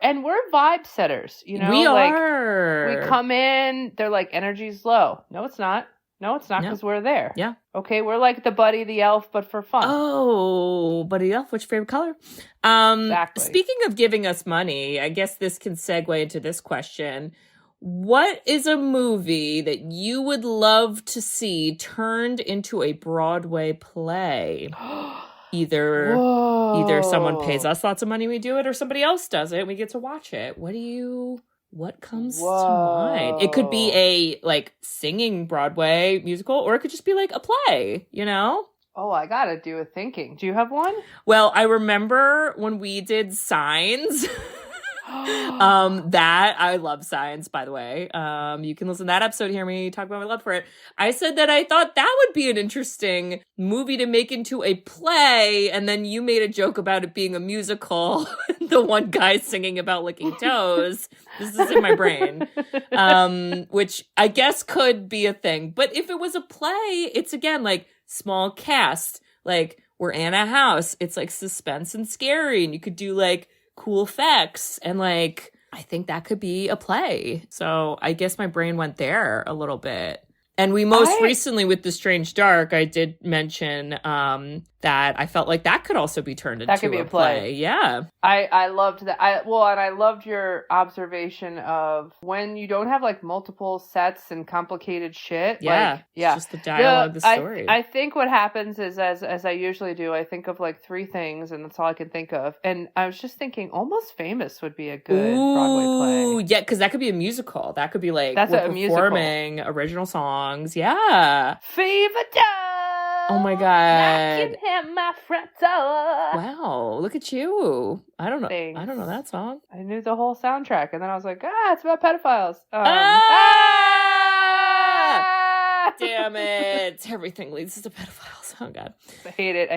vibe setters, you know? We like, are. we come in, they're like, energy's low. No, it's not. No, it's not Yeah. because we're there. Yeah. Okay, we're like the Buddy the Elf, but for fun. Oh, Buddy Elf, what's your favorite color? Exactly. Speaking of giving us money, I guess this can segue into this question. What is a movie that you would love to see turned into a Broadway play? Either someone pays us lots of money, we do it, or somebody else does it, we get to watch it. What comes to mind? It could be a like singing Broadway musical, or it could just be like a play, you know? Oh, I gotta do a thinking. Do you have one? Well, I remember when we did Signs. That I love Signs, by the way. You can listen to that episode, hear me talk about my love for it. I said that I thought that would be an interesting movie to make into a play, and then you made a joke about it being a musical. The one guy singing about licking toes. This is in my brain. Which I guess could be a thing. But if it was a play, it's again like small cast. Like we're in a house. It's like suspense and scary, and you could do like cool effects, and like I think that could be a play. So I guess my brain went there a little bit. And we most recently with The Strange Dark, I did mention that I felt like that could also be turned into a play. Yeah. I loved that. And I loved your observation of when you don't have like multiple sets and complicated shit. Yeah. Like, yeah. It's just the dialogue, the story. I think what happens is as I usually do, I think of like three things and that's all I can think of. And I was just thinking Almost Famous would be a good Broadway play. Yeah, because that could be a musical. That could be like That's we're a musical. performing original songs. Yeah. Fever Dome. Oh my God. I can hear my front door. Wow, look at you. I don't know. Thanks. I don't know that song. I knew the whole soundtrack, and then I was like, it's about pedophiles. Damn it. Everything leads to pedophiles. Oh, God. I hate it.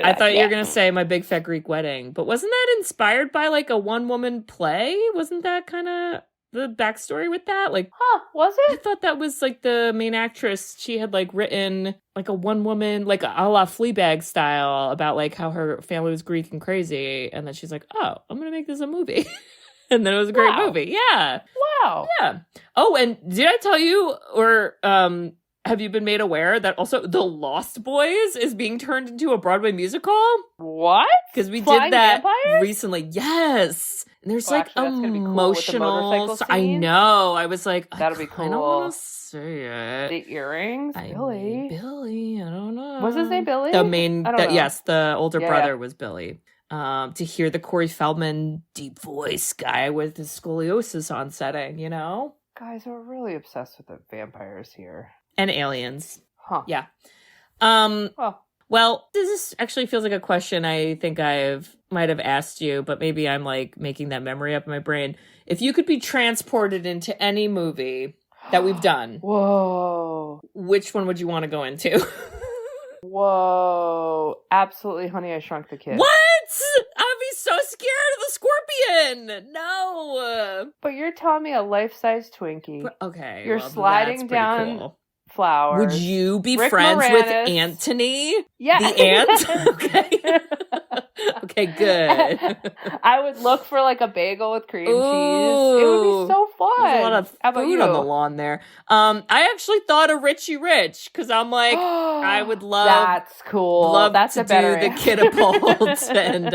I thought you were going to say My Big Fat Greek Wedding, but wasn't that inspired by like a one-woman play? Wasn't that kind of the backstory with that? Like, was I it? thought that was like the main actress. She had like written like a one-woman, like a la Fleabag style about like how her family was Greek and crazy. And then she's like, I'm going to make this a movie. And then it was a great movie. Yeah. Wow. Yeah. Oh, and did I tell you, or have you been made aware that also The Lost Boys is being turned into a Broadway musical? What? Because we Flying did that vampires? recently. Yes. And there's like actually, that's gonna be cool with the emotional. motorcycle I scene. know. I was like, That'll be I cool. don't want to say it. The earrings? Billy. Billy. I don't know. Was his name Billy? The main. I don't know. Yes, the older Yeah, brother yeah. was Billy. To hear the Corey Feldman deep voice guy with his scoliosis on setting, you know? Guys, we're really obsessed with the vampires here. And aliens. Huh. Yeah. Well, Well, this actually feels like a question I think might have asked you, but maybe I'm like making that memory up in my brain. If you could be transported into any movie that we've done, whoa. which one would you want to go into? Whoa. Absolutely, Honey, I Shrunk the Kid. What? I'd be so scared of the scorpion. No. But you're telling me a life-size Twinkie. Okay. You're well, sliding that's pretty down cool. flowers. Would you be Rick friends with Moranis. Anthony? Yeah. The ant? Okay. Okay, good. I would look for like a bagel with cream cheese. It Ooh. would be so fun. There's a lot of How about food you? on the lawn there. I actually thought of Richie Rich because I'm like, I would That's cool. That's to a better do the answer. Kitapult and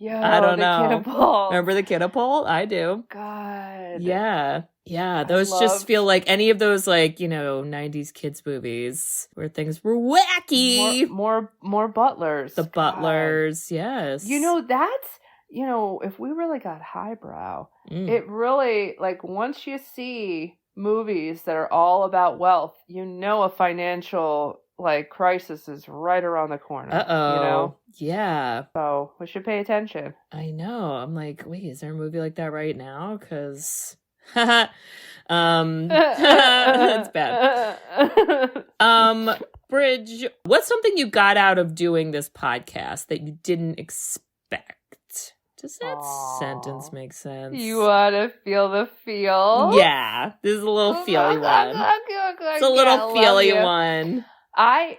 Yo, I don't the know. Kitapult. Remember the Kitapult? I do. God. Yeah. Yeah. Those love- just feel like any of those 90s kids movies where things were wacky. More butlers. The God. Butlers, yes. That's if we really got highbrow, Mm. it really once you see movies that are all about wealth, a financial crisis is right around the corner. Uh-oh. Yeah. So we should pay attention. I know. I'm like, wait, is there a movie like that right now? Because that's bad. Bridge, what's something you got out of doing this podcast that you didn't expect? Does that Aw. sentence make sense? You want to feel the feel? Yeah, this is a little feely one. It's a little feely one. I've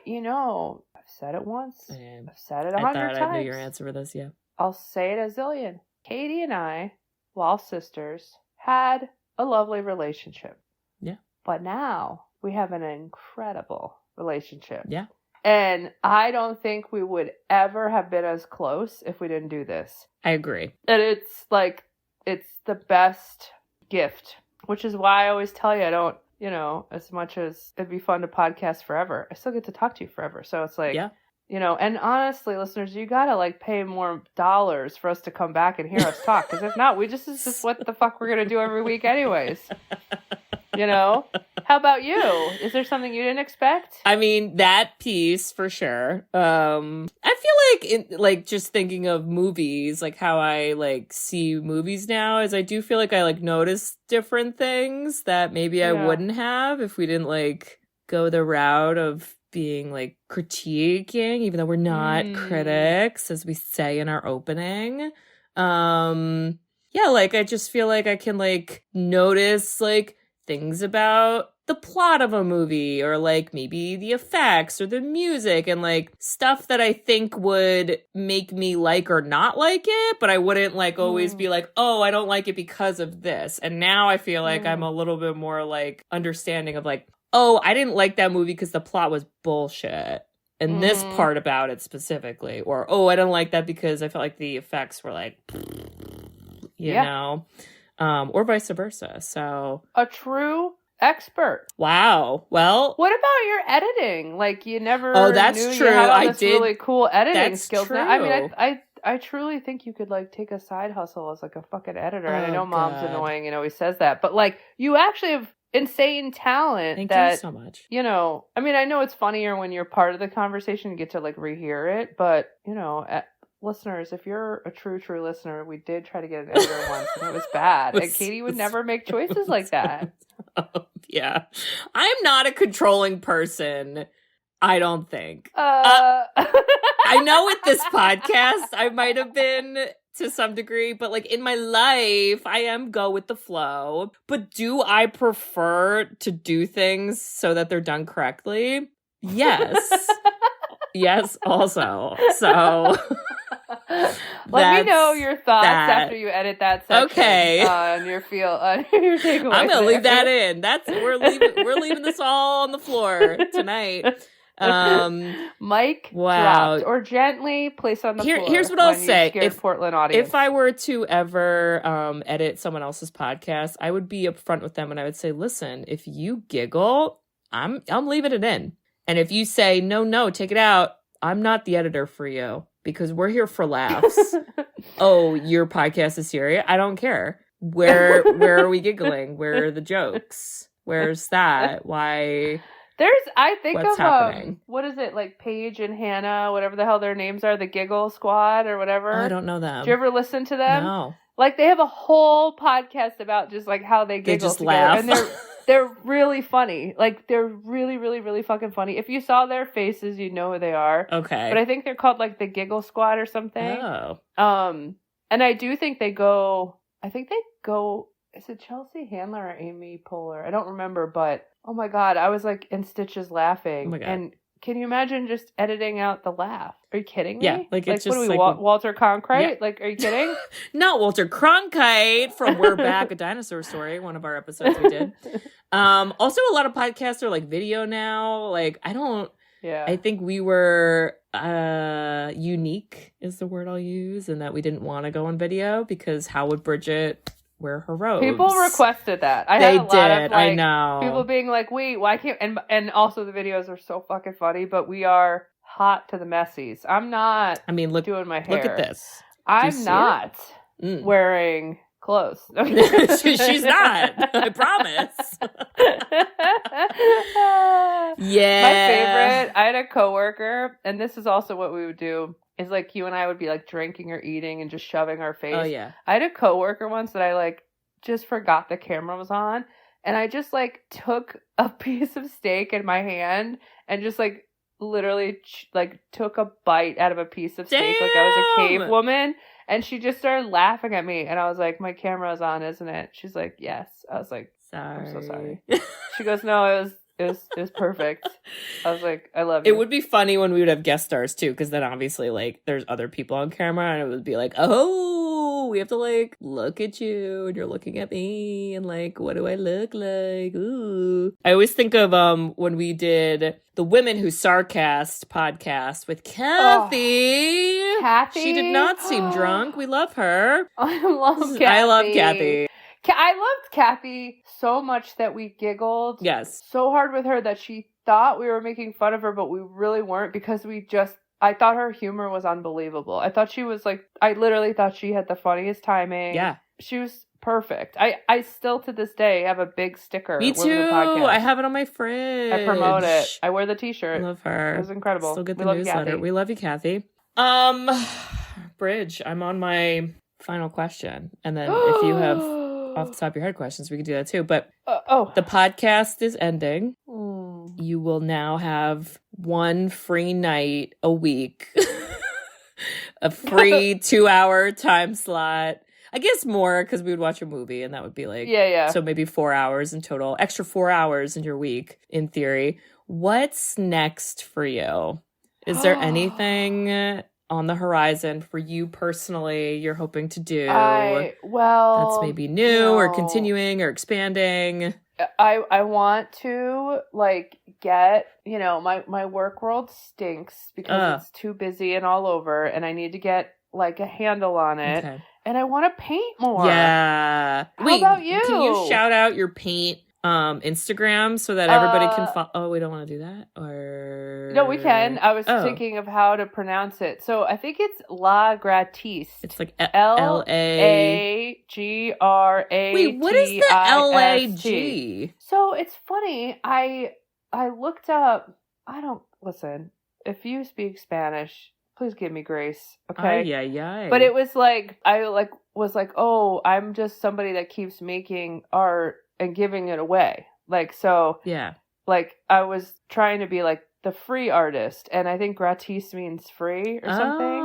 said it once. Okay. I've said it I 100 thought I knew times. your answer for this, yeah. I'll say it a zillion. Katie and I, while sisters, had a lovely relationship. Yeah. But now we have an incredible relationship. Yeah. And I don't think we would ever have been as close if we didn't do this. I agree. And it's the best gift, which is why I always tell you I don't, as much as it'd be fun to podcast forever, I still get to talk to you forever. So it's like, Yeah. and honestly, listeners, you gotta pay more dollars for us to come back and hear us talk. Because if not, it's just what the fuck we're gonna do every week anyways. How about you? Is there something you didn't expect? I mean, that piece for sure. I feel like just thinking of movies, like how I like see movies now, is I do feel like I like notice different things that maybe I wouldn't have if we didn't like go the route of being like critiquing, even though we're not critics, as we say in our opening. Yeah, like I just feel like I can like notice like things about the plot of a movie or like maybe the effects or the music and like stuff that I think would make me like or not like it, but I wouldn't like always be like, oh, I don't like it because of this. And now I feel like I'm a little bit more like understanding of like, oh, I didn't like that movie because the plot was bullshit. And this part about it specifically. Or, oh, I don't like that because I felt like the effects were like, you know, or vice versa. So a true expert. Wow. Well, what about your editing? Like you never that's knew true. You had all I this did really cool editing that's skills. true. Now, I mean, I truly think you could like take a side hustle as like a fucking editor. And I know Mom's annoying and always says that, but like you actually have insane talent. Thank that, you so much. You know, I mean, I know it's funnier when you're part of the conversation and get to like rehear it, but you know, listeners, if you're a true listener, we did try to get an editor once and it was bad. And Katie would never make choices like that. Yeah. I'm not a controlling person, I don't think. I know with this podcast, I might have been to some degree, but like in my life, I am go with the flow. But do I prefer to do things so that they're done correctly? Yes. Yes, also. So let me know your thoughts after you edit that section. Okay. On your your takeaway. I'm gonna leave that in. We're leaving this all on the floor tonight. Mic dropped or gently placed on the floor. Here's what I'll say. Portland audience. If I were to ever edit someone else's podcast, I would be upfront with them and I would say, listen, if you giggle, I'm leaving it in. And if you say, no, take it out, I'm not the editor for you because we're here for laughs. Oh, your podcast is serious? I don't care. Where are we giggling? Where are the jokes? Where's that? Why? I think what's of happening? What is it, like Paige and Hannah, whatever the hell their names are, the Giggle Squad or whatever. Oh, I don't know them. Did you ever listen to them? No. Like they have a whole podcast about just like how they giggle. They just together. laugh. And they're really funny. Like they're really, really, really fucking funny. If you saw their faces, you'd know who they are. Okay. But I think they're called like the Giggle Squad or something. Oh. And I do think they go. Is it Chelsea Handler or Amy Poehler? I don't remember, but oh my god, I was like in stitches laughing. Oh my god. And can you imagine just editing out the laugh? Are you kidding me? Yeah, like it's just what are we, like Walter Cronkite? Yeah. Like, are you kidding? Not Walter Cronkite from We're Back, a Dinosaur Story, one of our episodes we did. Also, a lot of podcasts are like video now. Like, I think we were unique is the word I'll use, and that we didn't want to go on video because how would Bridget wear her robes? People requested that. I know. People being like, wait, why can't... And also the videos are so fucking funny, but we are hot to the messies. I'm not doing my hair. Look at this. I'm not wearing clothes. She's not. I promise. Yeah. My favorite, I had a coworker, and this is also what we would do, is like you and I would be like drinking or eating and just shoving our face. Oh, yeah. I had a coworker once that I like just forgot the camera was on, and I just like took a piece of steak in my hand and just like literally like took a bite out of a piece of steak. Damn! Like I was a cave woman, and she just started laughing at me, and I was like, my camera's on, isn't it? She's like, yes. I was like, sorry. I'm so sorry. She goes, no, it was perfect. I was like, I love you. It would be funny when we would have guest stars too, because then obviously like there's other people on camera, and it would be like, oh, we have to like look at you, and you're looking at me, and like, what do I look like? Ooh. I always think of when we did the Women Who Sarcast podcast with Kathy. Oh, Kathy, she did not seem drunk. We love her. I love Kathy. I love Kathy. I loved Kathy so much that we giggled so hard with her that she thought we were making fun of her, but we really weren't, because I thought her humor was unbelievable. I thought she was like, I literally thought she had the funniest timing. Yeah. She was perfect. I still to this day have a big sticker. Me with the too. podcast. I have it on my fridge. I promote it. I wear the t-shirt. Love her. It was incredible. Still get We the love you, newsletter. Kathy. We love you, Kathy. Bridge, I'm on my final question. And then if you have off the top of your head questions, we can do that too. But the podcast is ending. You will now have one free night a week. A free 2-hour time slot. I guess more because we would watch a movie and that would be like, so maybe 4 hours in total, extra 4 hours in your week in theory. What's next for you? Is there anything on the horizon for you personally you're hoping to do that's maybe new or continuing or expanding? I want to like get, my work world stinks because it's too busy and all over, and I need to get like a handle on it. Okay. And I want to paint more. Yeah. How about you? Can you shout out your paint Instagram so that everybody can follow? Oh, we don't want to do that? Or no, we can. I was thinking of how to pronounce it. So I think it's La Gratiste. It's like LAGRATIST. Wait, what is the LAG? So it's funny. I looked up. Listen. If you speak Spanish, please give me grace, okay? But it was like oh, I'm just somebody that keeps making art and giving it away. Like, so like I was trying to be like the free artist, and I think gratis means free or something.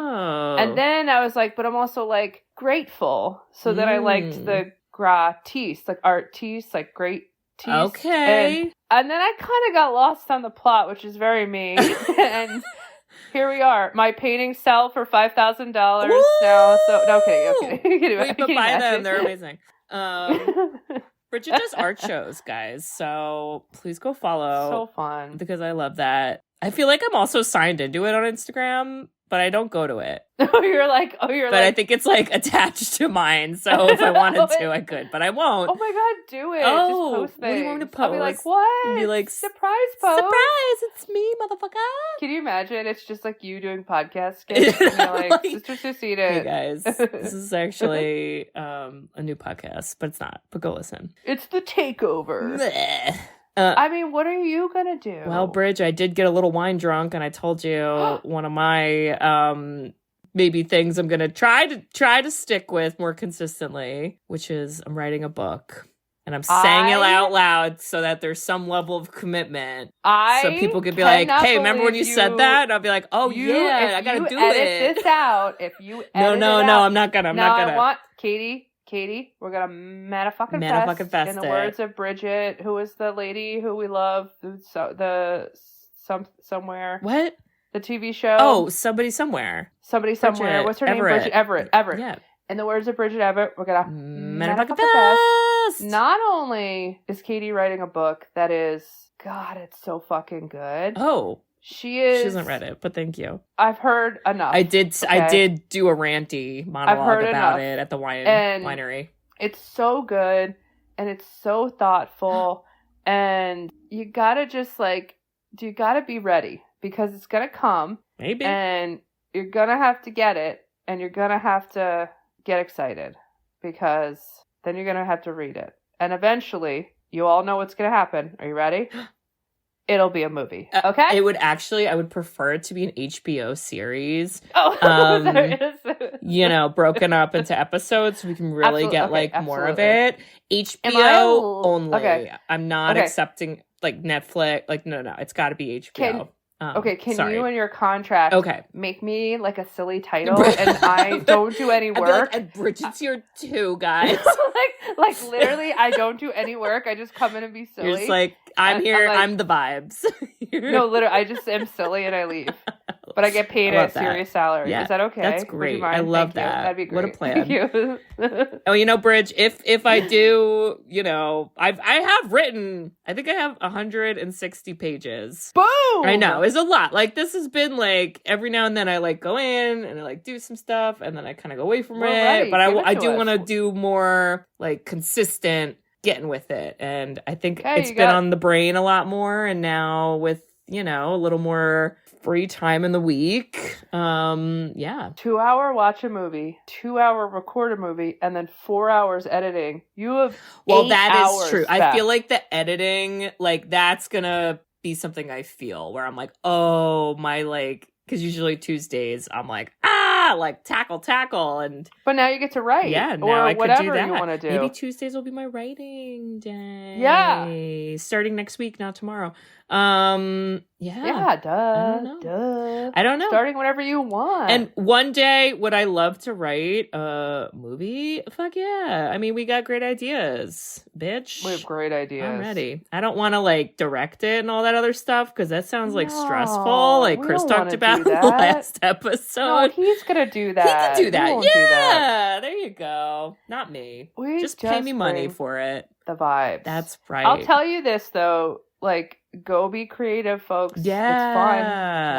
And then I was like, but I'm also like grateful. So then I liked the gratis, like artiste, like great tease. Okay. And then I kind of got lost on the plot, which is very me. And here we are. My paintings sell for $5,000 now. So no kidding. Wait, but buy them. They're amazing. Bridget does art shows, guys. So please go follow. So fun. Because I love that. I feel like I'm also signed into it on Instagram, but I don't go to it. But I think it's like attached to mine. So if I wanted to, I could, but I won't. Oh my God, do it. Oh, just post things. What do you want me to post? I'll be like, what? Be like, surprise post. Surprise, it's me, motherfucker. Can you imagine? It's just like you doing podcast skits. And you're like, Sister Succeeded. Hey guys, this is actually a new podcast, but it's not. But go listen. It's the takeover. Bleh. I mean, what are you gonna do? Well, Bridge, I did get a little wine drunk, and I told you one of my maybe things I'm gonna try to stick with more consistently, which is I'm writing a book, and I'm saying it out loud so that there's some level of commitment. So people could be like, "Hey, remember when you said that?" And I'll be like, "Oh yeah, I gotta do it." Edit this out. If you edit no, I'm not gonna. I want Katie, we're gonna motherfucking fest. In the words of Bridget, who is the lady who we love, somewhere. What? The TV show. Oh, Somebody Somewhere. Somebody Somewhere. What's her name? Bridget Everett. Yeah. In the words of Bridget Everett, we're gonna motherfucking fest. Not only is Katie writing a book that is, God, it's so fucking good. Oh. She hasn't read it, but thank you. I've heard enough. I did do a ranty monologue about it at the winery. It's so good, and it's so thoughtful, and you gotta be ready, because it's gonna come. Maybe. And you're gonna have to get it, and you're gonna have to get excited, because then you're gonna have to read it. And eventually, you all know what's gonna happen. Are you ready? It'll be a movie. Okay? I would prefer it to be an HBO series. Oh, broken up into episodes so we can really get more of it. HBO only. Okay. I'm not accepting like Netflix. Like, no, it's got to be HBO. Can you in your contract make me like a silly title and I don't do any work? And Bridget's here too, guys. like literally, I don't do any work. I just come in and be silly. You're just like, I'm here. I'm the vibes. No, literally, I just am silly and I leave. But I get paid a serious salary. Yeah, is that okay? That's great. I love that. That'd be great. What a plan. Bridge, if I do, I have written, I think I have 160 pages. Boom! I know. It's a lot. Like, this has been like, every now and then I like go in and I like do some stuff and then I kind of go away from it. Ready. But I do want to do more like consistent getting with it. And I think it's been on the brain a lot more. And now with, a little more free time in the week. Yeah. 2 hour watch a movie, 2 hour record a movie, and then 4 hours editing. You have that is true. back. I feel like the editing, like that's gonna be something I feel where I'm like, oh my, like, because usually Tuesdays I'm like, like tackle, and but now you get to write. Yeah, now or I whatever could do that. You want to do. Maybe Tuesdays will be my writing day. Yeah, starting next week, not tomorrow. Yeah, duh. I don't know. Starting whenever you want. And one day, would I love to write a movie? Fuck yeah. I mean, we got great ideas, bitch. We have great ideas. I'm ready. I don't want to like direct it and all that other stuff because that sounds like stressful. Like Chris talked about in the last episode. No, he's gonna do that. He can do that. Yeah, do that. There you go. Not me. Just pay me money for it. The vibes. That's right. I'll tell you this though, like, go be creative, folks. Yeah. It's fun.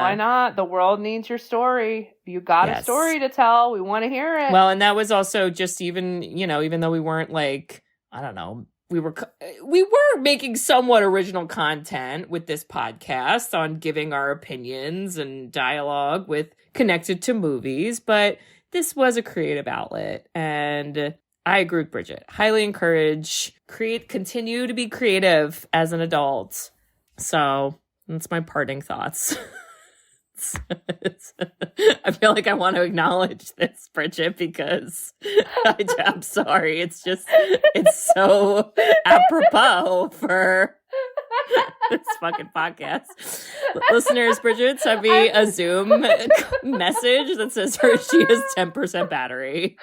Why not? The world needs your story. You got a story to tell. We want to hear it. Well, and that was also just even though we weren't like, I don't know, we were making somewhat original content with this podcast on giving our opinions and dialogue with connected to movies, but this was a creative outlet, and I agree with Bridget. Highly encourage, continue to be creative as an adult. So that's my parting thoughts. I feel like I want to acknowledge this, Bridget, because I'm sorry. It's so apropos for this fucking podcast. Listeners, Bridget sent me a Zoom message that says she has 10% battery.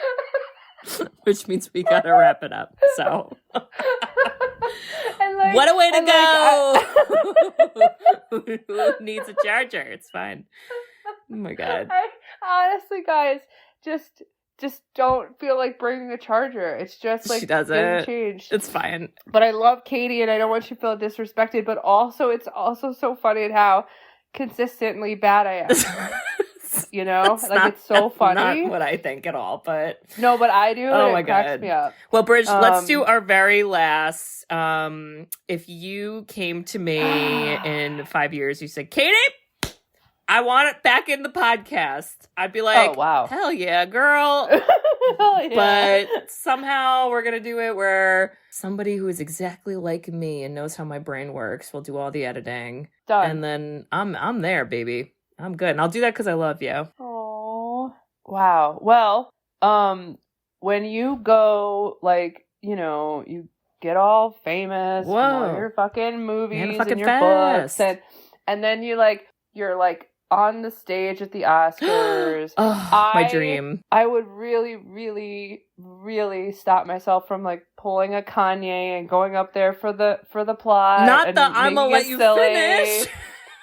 Which means we gotta wrap it up. So, what a way to go! Who needs a charger? It's fine. Oh my god! Honestly, guys, just don't feel like bringing a charger. It's just like she doesn't. Changed. It's fine. But I love Katie, and I don't want you to feel disrespected. But also, it's also so funny at how consistently bad I am. You know, it's so funny. Not what I think at all, but no, but I do. Oh and my it cracks god! Me up. Well, Bridge, let's do our very last. If you came to me in 5 years, you said, "Katie, I want it back in the podcast," I'd be like, "Oh wow, hell yeah, girl!" Hell yeah. But somehow we're gonna do it where somebody who is exactly like me and knows how my brain works will do all the editing. Done. And then I'm there, baby. I'm good. And I'll do that because I love you. Oh, wow. Well, when you go, like, you get all famous from all your fucking movies and your books, and then you're on the stage at the Oscars. My dream. I would really, really, really stop myself from pulling a Kanye and going up there for the plot. Not that I'm gonna let you finish.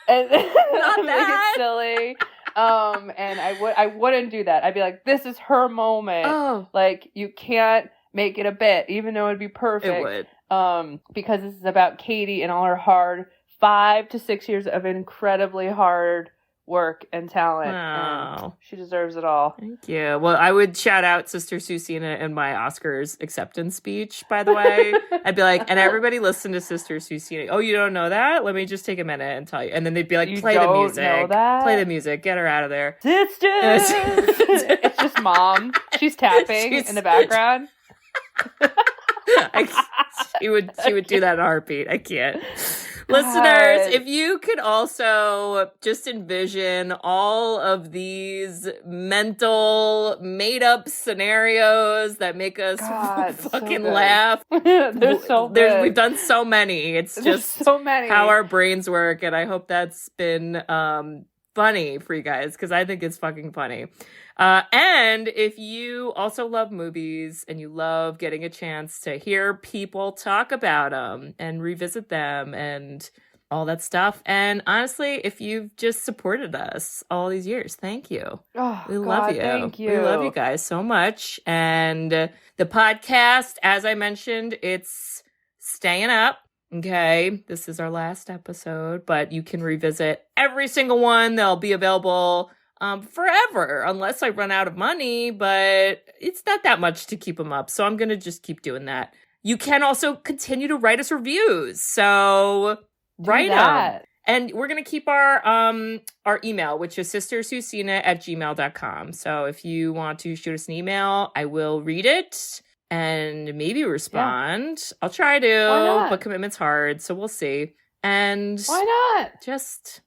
And not make that. it silly. And I wouldn't do that. I'd be like, this is her moment. Oh. You can't make it a bit, even though it'd be perfect. It would. Because this is about Katie and all her hard 5 to 6 years of incredibly hard work and talent. Wow. And she deserves it all. Thank you. Well, I would shout out Sister Susina in my Oscars acceptance speech, by the way. I'd be like, and everybody listen to Sister Susina. Oh, you don't know that? Let me just take a minute and tell you. And then they'd be like, play the music. Know that? Play the music. Get her out of there. Sisters! It's just mom. She's tapping in the background. She would do that in a heartbeat. I can't. Listeners, if you could also just envision all of these mental made-up scenarios that make us fucking laugh. They're so good. We've done so many. It's just so many. How our brains work, and I hope that's been funny for you guys, because I think it's fucking funny. And if you also love movies and you love getting a chance to hear people talk about them and revisit them and all that stuff, and honestly, if you've just supported us all these years, thank you. We love you. Thank you. We love you guys so much. And the podcast, as I mentioned, it's staying up. Okay, this is our last episode, but you can revisit every single one. They'll be available forever, unless I run out of money, but it's not that much to keep them up. So I'm going to just keep doing that. You can also continue to write us reviews. So write them. And we're going to keep our email, which is sisterswhoseenit@gmail.com. So if you want to shoot us an email, I will read it and maybe respond. Yeah. I'll try to, but commitment's hard, so we'll see. And why not? Just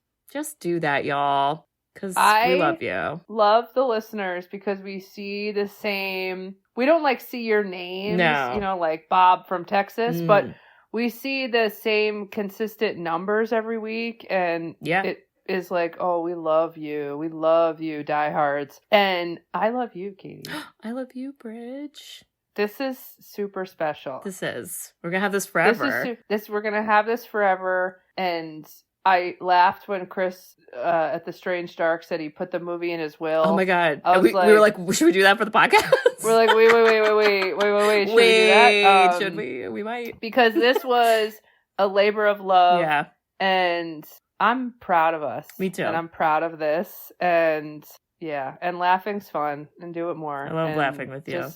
do that, y'all, because we love you. Love the listeners because we see the same. We don't like see your names, like Bob from Texas, but we see the same consistent numbers every week, and it is like, oh, we love you, diehards, and I love you, Katie. I love you, Bridge. This is super special. We're gonna have this forever. We're gonna have this forever, and I laughed when Chris at the Strange Dark said he put the movie in his will. Oh my god! We were like, should we do that for the podcast? We're like, wait. Should we do that? Should we? We might, because this was a labor of love. Yeah, and I'm proud of us. Me too. And I'm proud of this. And yeah, and laughing's fun, and do it more. I love laughing with you.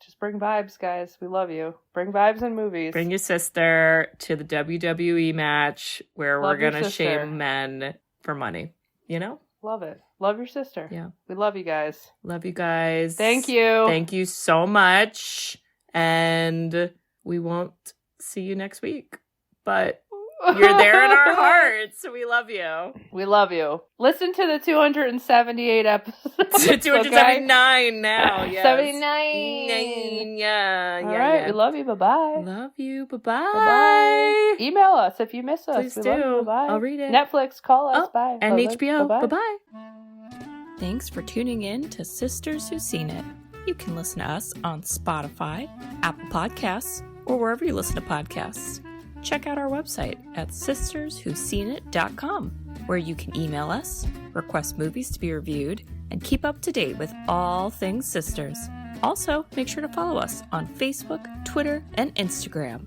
Just bring vibes, guys. We love you. Bring vibes in movies. Bring your sister to the WWE match where we're going to shame men for money. You know? Love it. Love your sister. Yeah. We love you guys. Love you guys. Thank you. Thank you so much. And we won't see you next week. But you're there in our hearts. We love you. We love you. Listen to the 278 episodes. 279 now. Yes. 79. Yeah. All right. We love you. Bye-bye. Love you. Bye-bye. Bye-bye. Email us if you miss us. Please do. Love you. Bye. I'll read it. Netflix, call us. Bye. And Bye-bye. HBO. Bye-bye. Bye-bye. Thanks for tuning in to Sisters Who Seen It. You can listen to us on Spotify, Apple Podcasts, or wherever you listen to podcasts. Check out our website at sisterswhoseenit.com, where you can email us, request movies to be reviewed, and keep up to date with all things sisters. Also, make sure to follow us on Facebook, Twitter, and Instagram.